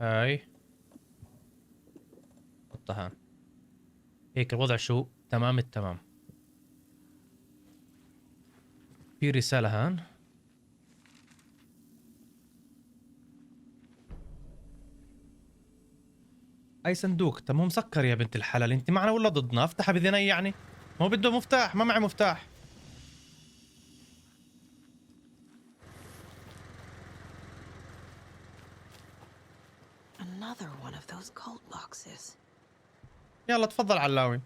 هاي نحطها هان. هيك الوضع شو تمام التمام. في رسالة هان. اي صندوق؟ طب مو مسكر يا بنت الحلال، انت معنا ولا ضدنا؟ افتحها بذني يعني، ما هو بده مفتاح، ما معي مفتاح. Another one of those cult boxes. يلا تفضل علاوي.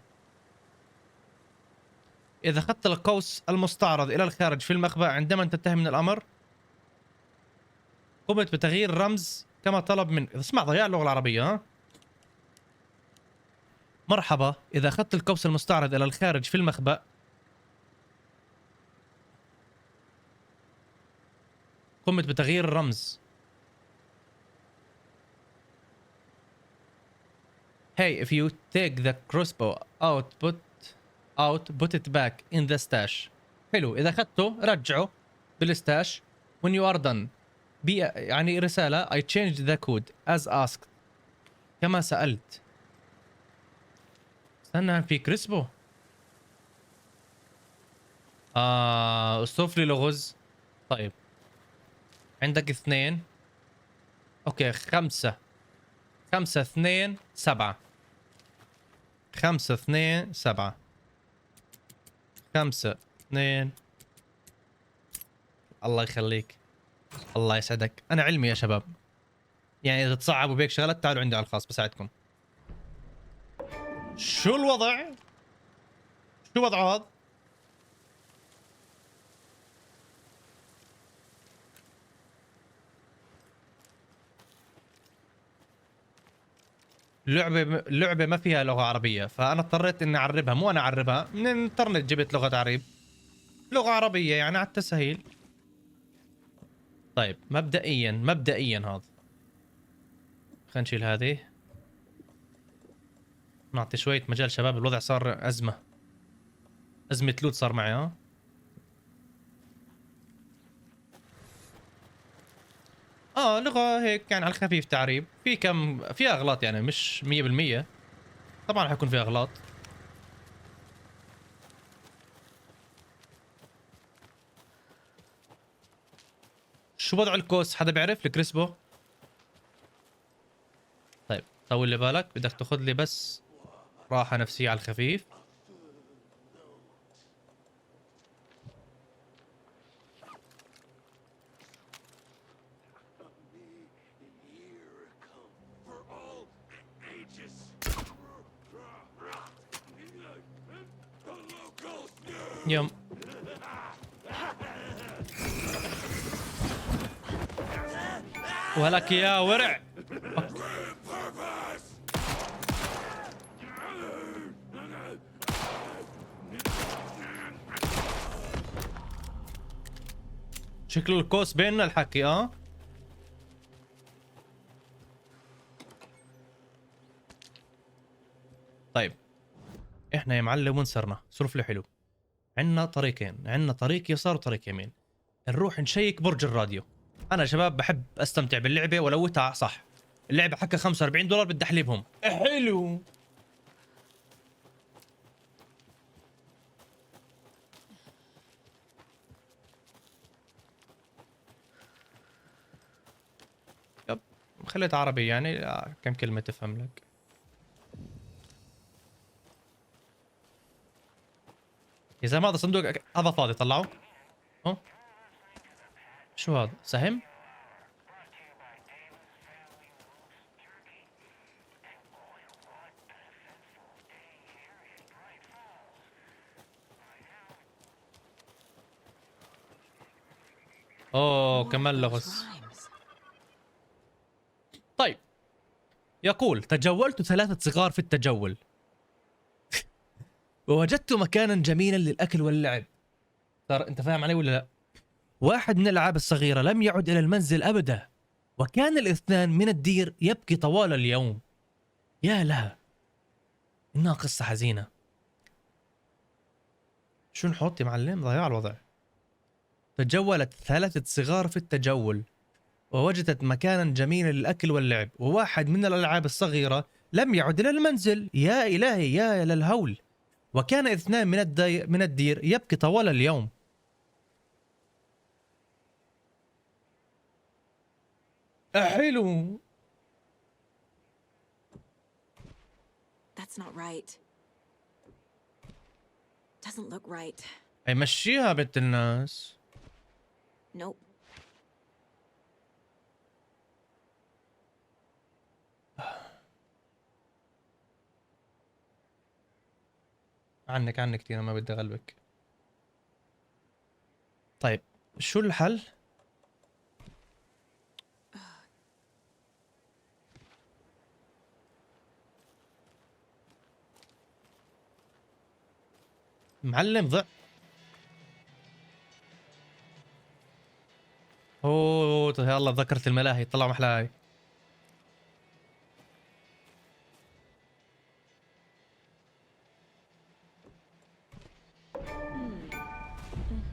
إذا أخذت القوس المستعرض إلى الخارج في المخبأ عندما تنتهي من الأمر، قمت بتغيير الرمز كما طلب من. اسمع ضياع اللغة العربية ها؟ مرحبا، إذا أخذت القوس المستعرض إلى الخارج في المخبأ قمت بتغيير الرمز. Hey, if you take the crossbow put it back in the stash. حلو، إذا أخذته رجعه بالستاش. When you are done. يعني رسالة I changed the code as asked. كما سألت. استنى في كريسبو. اصطف لي لغز. طيب عندك 2. اوكي 5 2 7. 5 2 7. 5 2. الله يخليك، الله يسعدك. انا علمي يا شباب، يعني اذا تصعبوا بهيك شغلات تعالوا عندي على الخاص بساعدكم. شو الوضع؟ شو وضعه هذا؟ اللعبة ما فيها لغة عربية، فأنا اضطريت إني أعربها. مو أنا أعربها، من الإنترنت جبت لغة عرب، لغة عربية يعني على التسهيل. طيب مبدئيا هذا خلينا نشيل هذه، نعطي شوية مجال شباب، الوضع صار أزمة. ازمه لوت صار معي. ها لغه هيك يعني على الخفيف، تعريب في كم فيها اغلاط يعني مش 100%. طبعا حيكون فيها اغلاط. شو وضع الكوس؟ حدا بيعرف؟ الكريسبو. طيب طول لي بالك، بدك تاخذ لي بس راحه نفسيه على الخفيف. يوم ولك يا ورع. شكله الكوس بيننا الحكي. طيب احنا يا معلم وين صرنا؟ صرف لي حلو. عندنا طريقين، عندنا طريق يسار وطريق يمين. نروح نشيك برج الراديو. انا شباب بحب استمتع باللعبه ولوتها صح. اللعبه حكى $45 بدي احلبهم. حلو. يب خليت عربي يعني كم كلمه تفهم لك. يا زلمه هذا صندوق هذا فاضي، طلعه. شو هذا؟ سهم؟ كمان لغز. طيب يقول: تجولت 3 صغار في التجول ووجدت مكانا جميلا للأكل واللعب. ترى انت فاهم علي ولا لا؟ واحد من الألعاب الصغيرة لم يعد إلى المنزل أبدا، وكان الاثنان من الدير يبكي طوال اليوم. يا لها، إنها قصة حزينة. شو نحط يا معلم؟ ضياع الوضع. تجولت 3 صغار في التجول ووجدت مكانا جميلا للأكل واللعب، وواحد من الألعاب الصغيرة لم يعد إلى المنزل. يا إلهي يا للهول. وكان اثنان من الدير يبكي طوال اليوم. حلو. That's not right. Doesn't look right. هي مشيها بنت الناس. Nope. عنك كثير، ما بدي اغلبك. طيب شو الحل؟ معلم ضع. يلا ذكرت الملاهي، طلع محلاي.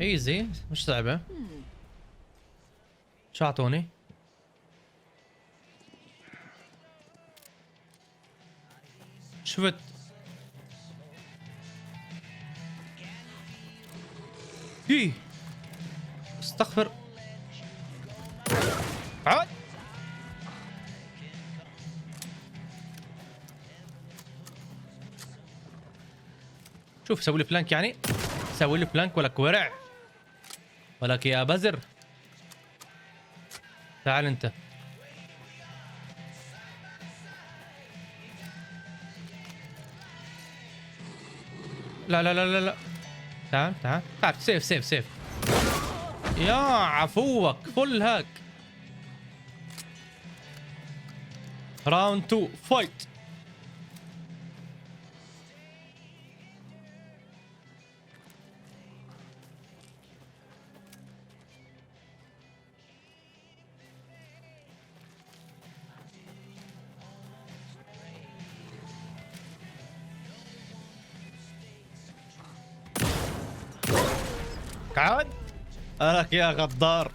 ايزي مش صعبة. شو اعطوني؟ شفت استغفر. عاد شوف سوي لي بلانك، يعني سوي لي بلانك ولك ورع ولك يا بزر. تعال انت. لا لا لا لا لا، تعال تعال تعال. سيف سيف سيف. يا عفوك فل هاك. راوند 2 فايت. عاد لك يا غدار.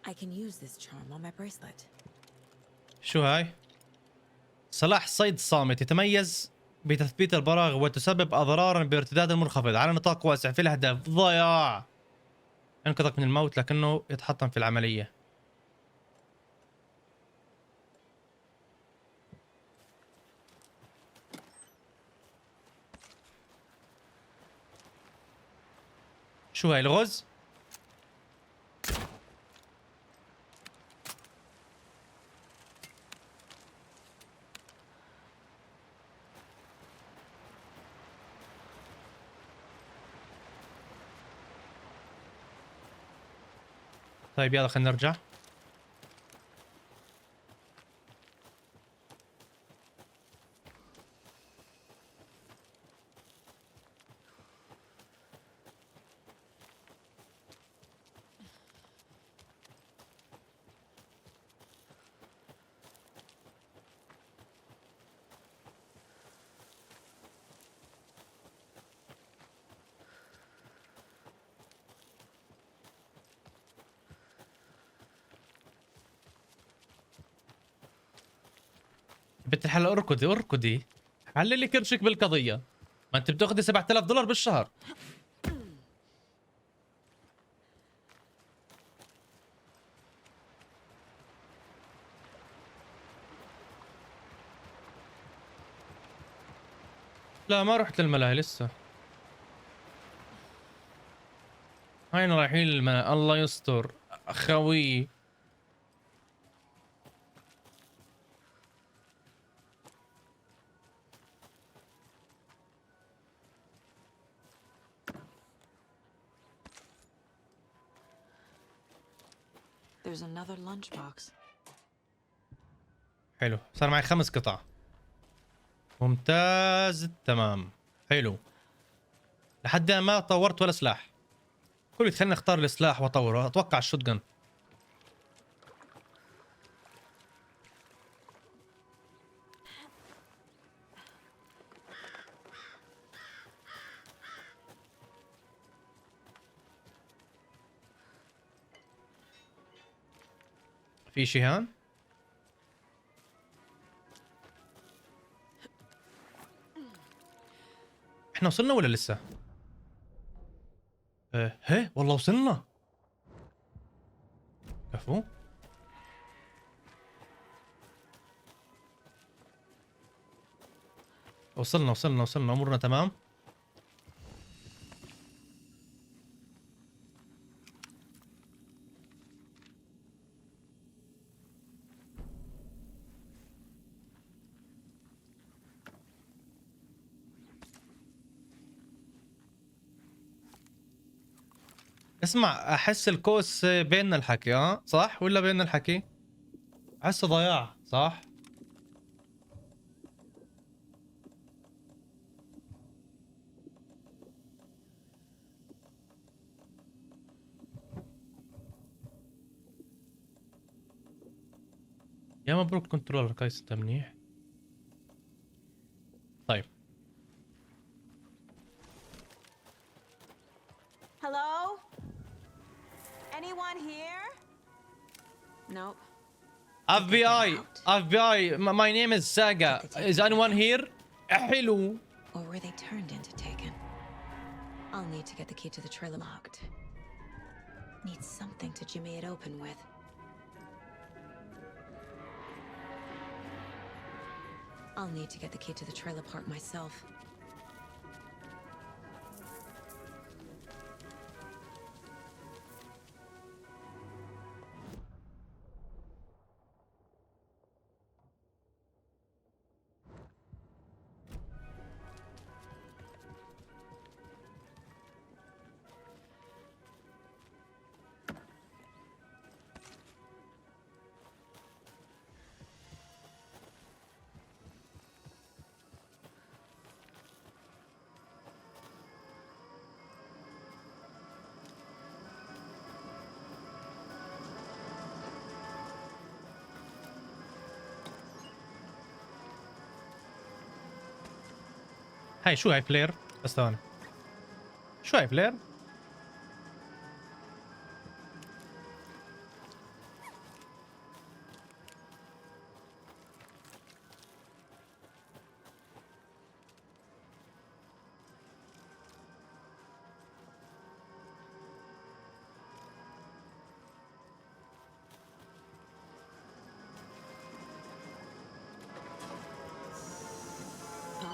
I can use this charm on my bracelet. شو هاي؟ سلاح صيد صامت يتميز بتثبيت البراغ وتسبب اضرارا بارتداد منخفض على نطاق واسع في الاهداف. ضياع. ينقذك من الموت لكنه يتحطم في العملية. شو هاي الغز؟ طيب يلا خلينا نرجع. بنت الحلال اركضي اركضي. عللي كرشك بالقضية. ما انت بتاخذي $7000 بالشهر. لا ما رحت للملاهي لسه. هاينا رايحين للملاهي. الله يستر خوي. There's another lunchbox. حلو صار معي 5 قطع. ممتاز التمام. حلو لحد ما طورت ولا سلاح. كل خليني اختار السلاح واطوره. اتوقع الشوت جن. في شي هان؟ احنا وصلنا ولا لسه؟ هي والله وصلنا. كفو. وصلنا امورنا تمام. اسمع احس الكوس بيننا الحكي صح ولا بيننا الحكي؟ احسه ضياع صح؟ يا مبروك كنترولر كويس انت منيح. طيب Hello? Anyone here? Nope. FBI my name is Saga. Is anyone here? حلو. Or were they turned into taken? I'll need to get the key to the trailer locked. Need something to jimmy it open with. I'll need to get the key to the trailer park myself. هاي شو هاي فلير؟ بس ثواني. شو هاي فلير؟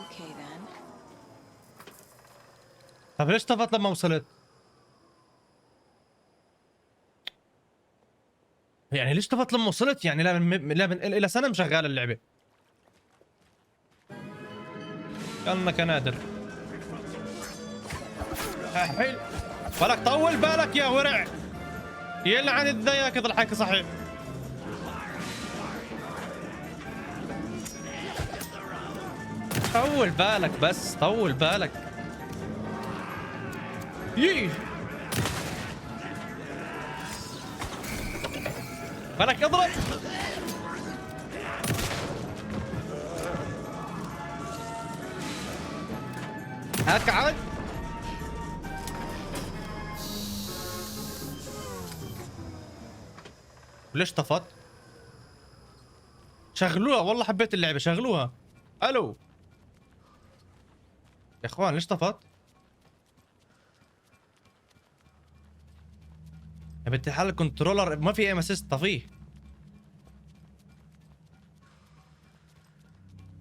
Okay then. طيب ليش طفت لما وصلت؟ يعني ليش طفت لما وصلت؟ يعني لا من الى سنه مشغاله اللعبه. كانك نادر. حلو. بالك طول بالك يا ورع. يلعن الذياك اذا الحكي صحيح. طول بالك بس طول بالك. يي بالك اضرب. اقعد. ليش طفت؟ شغلوها والله حبيت اللعبة شغلوها. الو يا اخوان ليش طفت؟ يا بنت الحلال الكنترولر ما في ايم اسيست طفيه.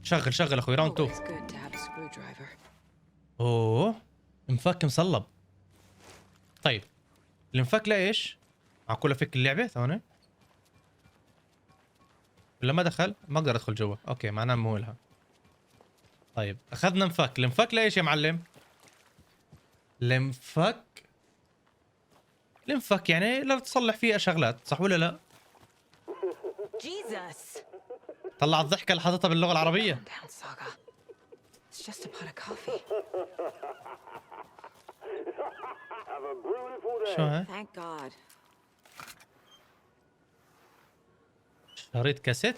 شغل اخوي راوند 2. اوه انفك مصلب. طيب الانفك لايش؟ معقولة فك اللعبة؟ ثواني. ولا ما دخل؟ ما اقدر ادخل جوا. اوكي معناه مو لها. طيب اخذنا انفك، الانفك لايش يا معلم؟ الانفك يعني لا تصلح فيه شغلات صح ولا لا؟ Jesus. طلع الضحكة اللي حاططها باللغة العربية. شو هاي؟ Thank God. شريط كاسيت؟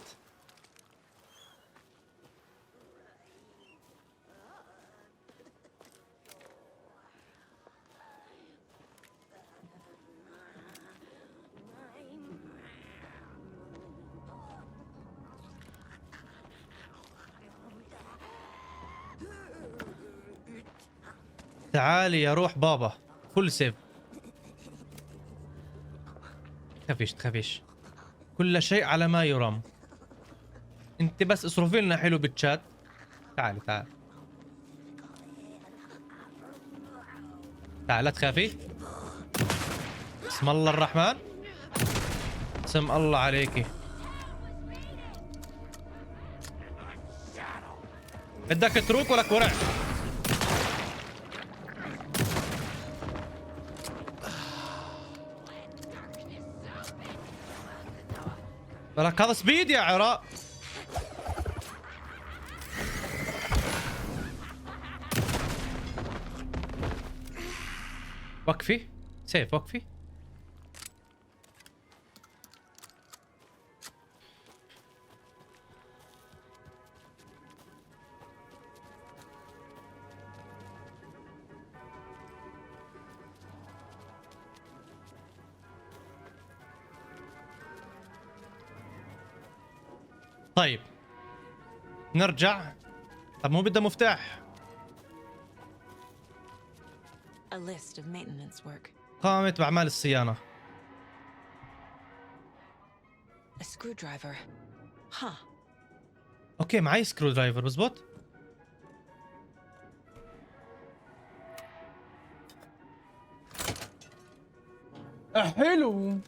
تعالي يا روح بابا فول سيف. تخافيش كل شيء على ما يرام. انت بس اصرفي لنا حلو بالشات. تعالي لا تخافي. بسم الله الرحمن. بسم الله عليكي. بدك تروك ولك ورع. ولك هذا سبيد يا عراء. وقفي سيف وقفي. طيب نرجع. طب مو بدها مفتاح. A list of maintenance work. قامت بأعمال الصيانة. A screwdriver. Huh. اوكي معي سكرو درايفر بزبط. حلو.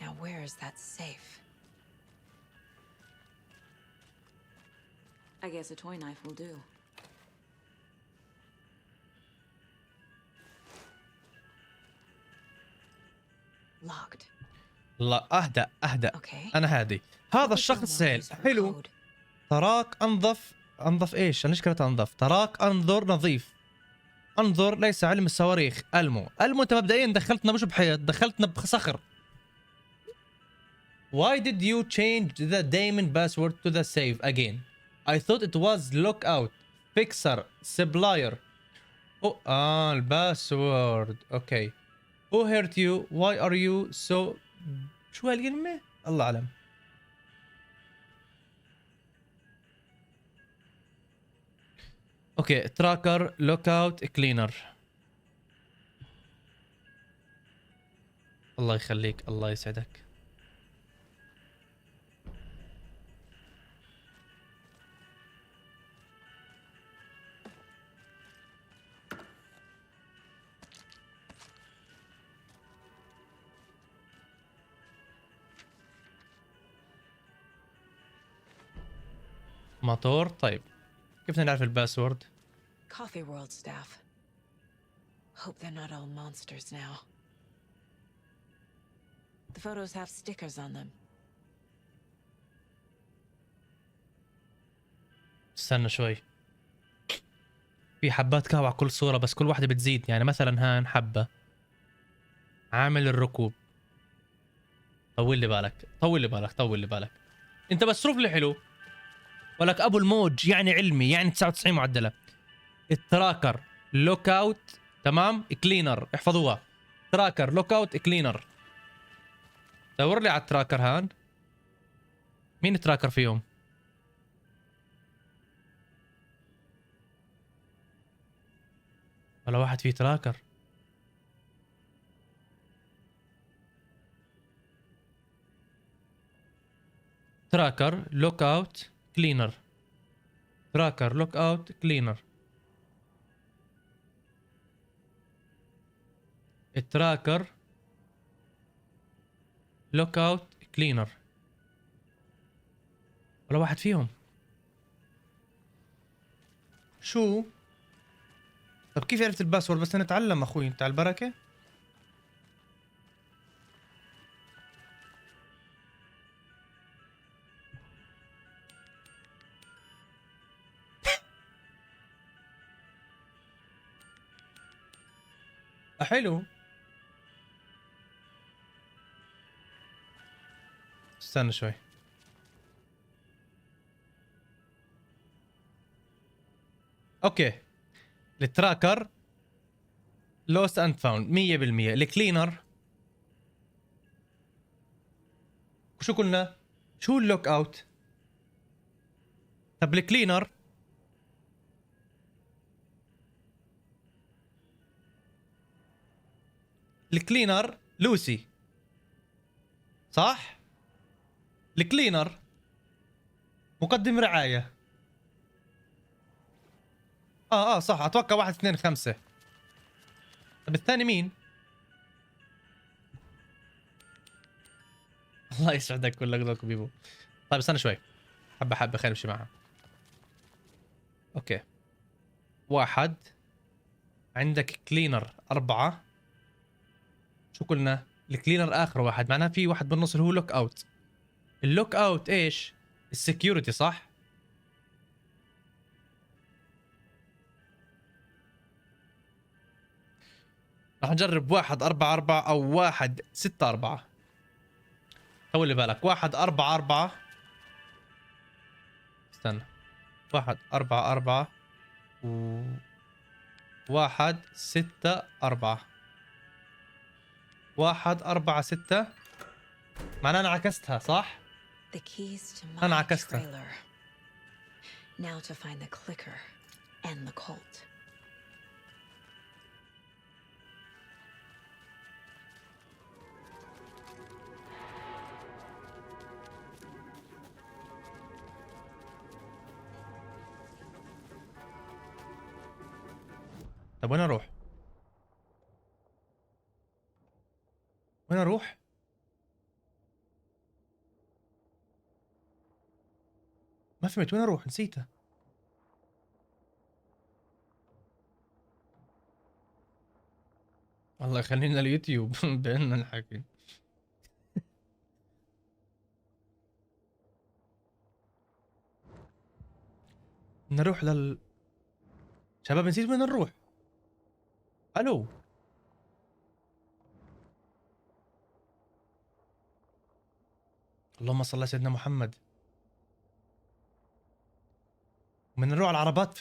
Now where is that safe? I guess a toy knife will do. Locked. لا اهدأ Okay. انا هادي. هذا الشخص سهل حلو. تراك انظف ايش؟ انا ايش كرهت انظف؟ تراك انظر نظيف. انظر ليس علم الصواريخ. المو انت مبدئيا دخلتنا مش بحيط، دخلتنا بصخر. Why did you change the diamond password to the save again? I thought it was lookout fixer supplier. الباسورد. اوكي. Who hurt you? Why are you so... شو هالكلمة؟ الله أعلم. اوكي تراكر لوك اوت كلينر. الله يخليك الله يسعدك. موتور. طيب كيف بدنا نعرف الباسورد؟ Coffee World staff. Hope they're not all monsters now. The photos have stickers on them. استنى شوي. في حبات كاو على كل صورة بس كل واحدة بتزيد، يعني مثلا هان حبة عامل الركوب. طول لي بالك طول لي بالك طول لي بالك. انت بس شوف لي حلو. ولك ابو الموج يعني علمي يعني 99 معدلة. التراكر لوك اوت تمام كلينر احفظوها. تراكر لوك اوت كلينر. دور لي على التراكر هان. مين التراكر فيهم؟ ولا واحد فيه تراكر. تراكر لوك اوت كلينر. تراكر لوك اوت كلينر. التراكر لوك اوت كلينر. ولا واحد فيهم. شو؟ طب كيف عرفت الباسورد؟ بس نتعلم اخوي انت على البركة. حلو. استنى شوي. اوكي التراكر لوست اند فاوند 100%. الكلينر شو قلنا؟ شو اللوك اوت؟ طب الكلينر الكلينر لوسي صح؟ الكلينر مقدم رعاية. صح اتوقع 1 2 5. طب الثاني مين؟ الله يسعدك كلك ذوك بيبو. طيب استنى شوي. حبة حبة خلينا نمشي معها. اوكي واحد. عندك كلينر 4. شو قلنا؟ الكلينر اخر واحد معناه في واحد بالنص اللي هو لوك اوت. اللوك اوت ايش؟ السكيورتي صح؟ راح نجرب 1 4 4 او 1 6 4. طول بالك 1 4 4. استنى 1 4 4 و 1 6 4. 1 4 6 معناه انا عكستها صح؟ The keys to my انا عكستها. trailer. Now to find the clicker and the cult. طب وين اروح؟ وين اروح؟ ما فهمت وين اروح نسيتها. الله يخلينا اليوتيوب بأننا الحكي. نروح شباب نسيت وين نروح. الو اللهم صل على سيدنا محمد. من نروح على العربات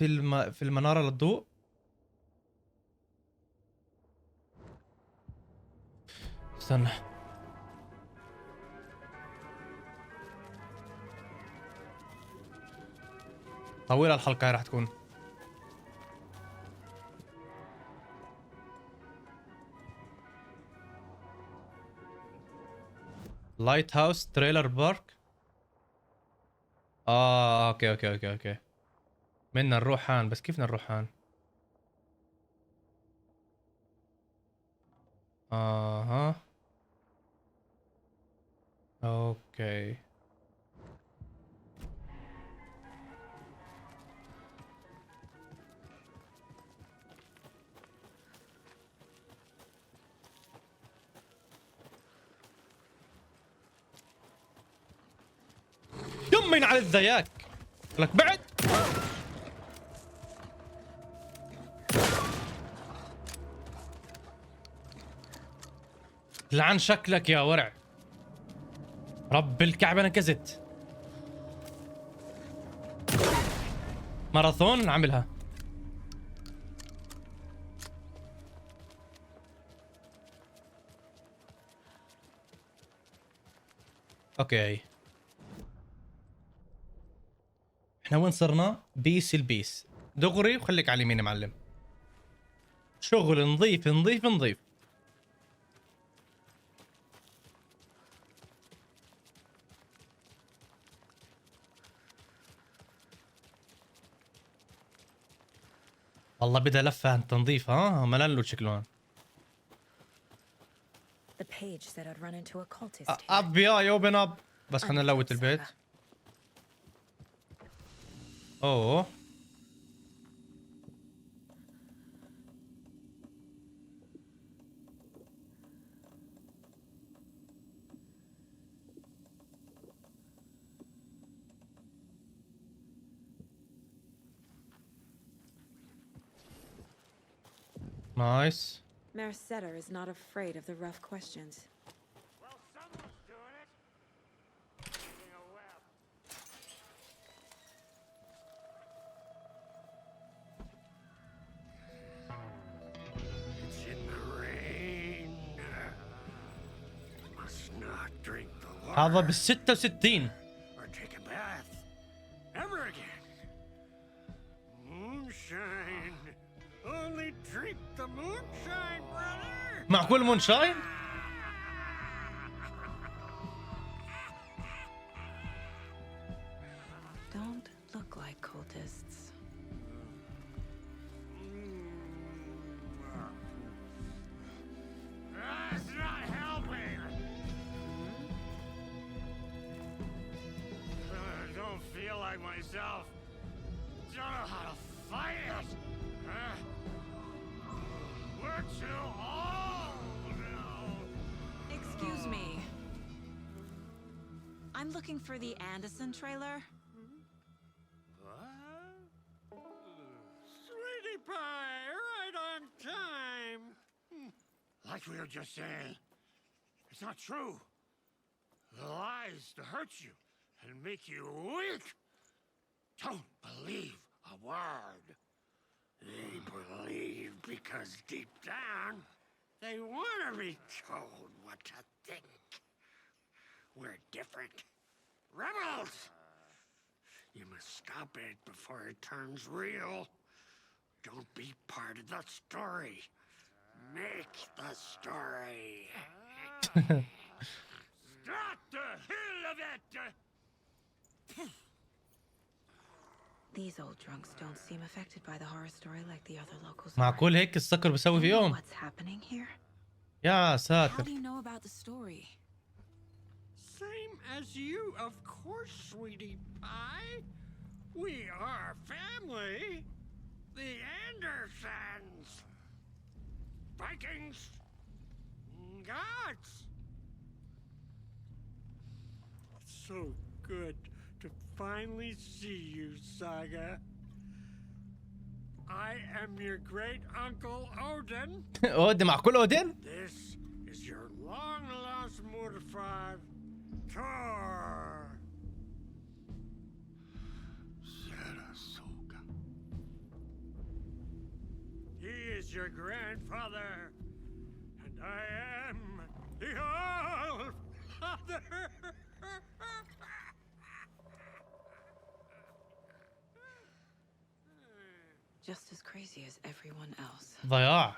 في المنارة للضوء. استنى. طويلة الحلقة هاي راح تكون. لايت هاوس تريلر بارك. اوكي. بدنا نروح هان، بس كيف بدنا نروح هان؟ اها اوكي. يمين على الذياك لك بعد. لعن شكلك يا ورع. رب الكعبة نكزت. ماراثون نعملها. اوكي احنا وين صرنا؟ بيس البيس دغري، وخليك على اليمين يا معلم. شغل نظيف نظيف نظيف. والله بدها لفه تنظيف. ها ملان له شكلهم. اب يا يوبن اب. بس خلينا نلوت البيت. اوه نايس. Mayor Setter is not afraid of the rough questions. Well, someone's doing it. Using a web. It's in the rain. Must not drink the water. هذا بال66. Or take a bath. Ever again. Moonshine. Only drink the moonshine, brother. معقول مونشاين؟ Don't look like cultists. That's not helping. I don't feel like myself. Don't know how to fight it. We're too old now. Excuse me. I'm looking for the Anderson trailer. What? Sweetie pie, right on time. Like we were just saying, it's not true. The lies to hurt you and make you weak. Don't believe a word. They believe because deep down, they want to be told what to think. We're different. Rebels! You must stop it before it turns real. Don't be part of the story. Make the story. Start the hell of it! These old drunks don't seem affected by the horror story like the other locals. معقول هيك السكر بيسوي في يوم؟ What's happening here? يا How ساتر. do you know about the story? Same as you, of course, sweetie pie. We are family. The Andersons. Vikings. Gods. It's so good to finally see you, Saga. I am your great uncle Odin. اودن معقول اودن؟ This is your long-lost mortified Thor. Sarah's so was your grandfather, and I am the All-Father. Just as crazy as everyone else. ضياع.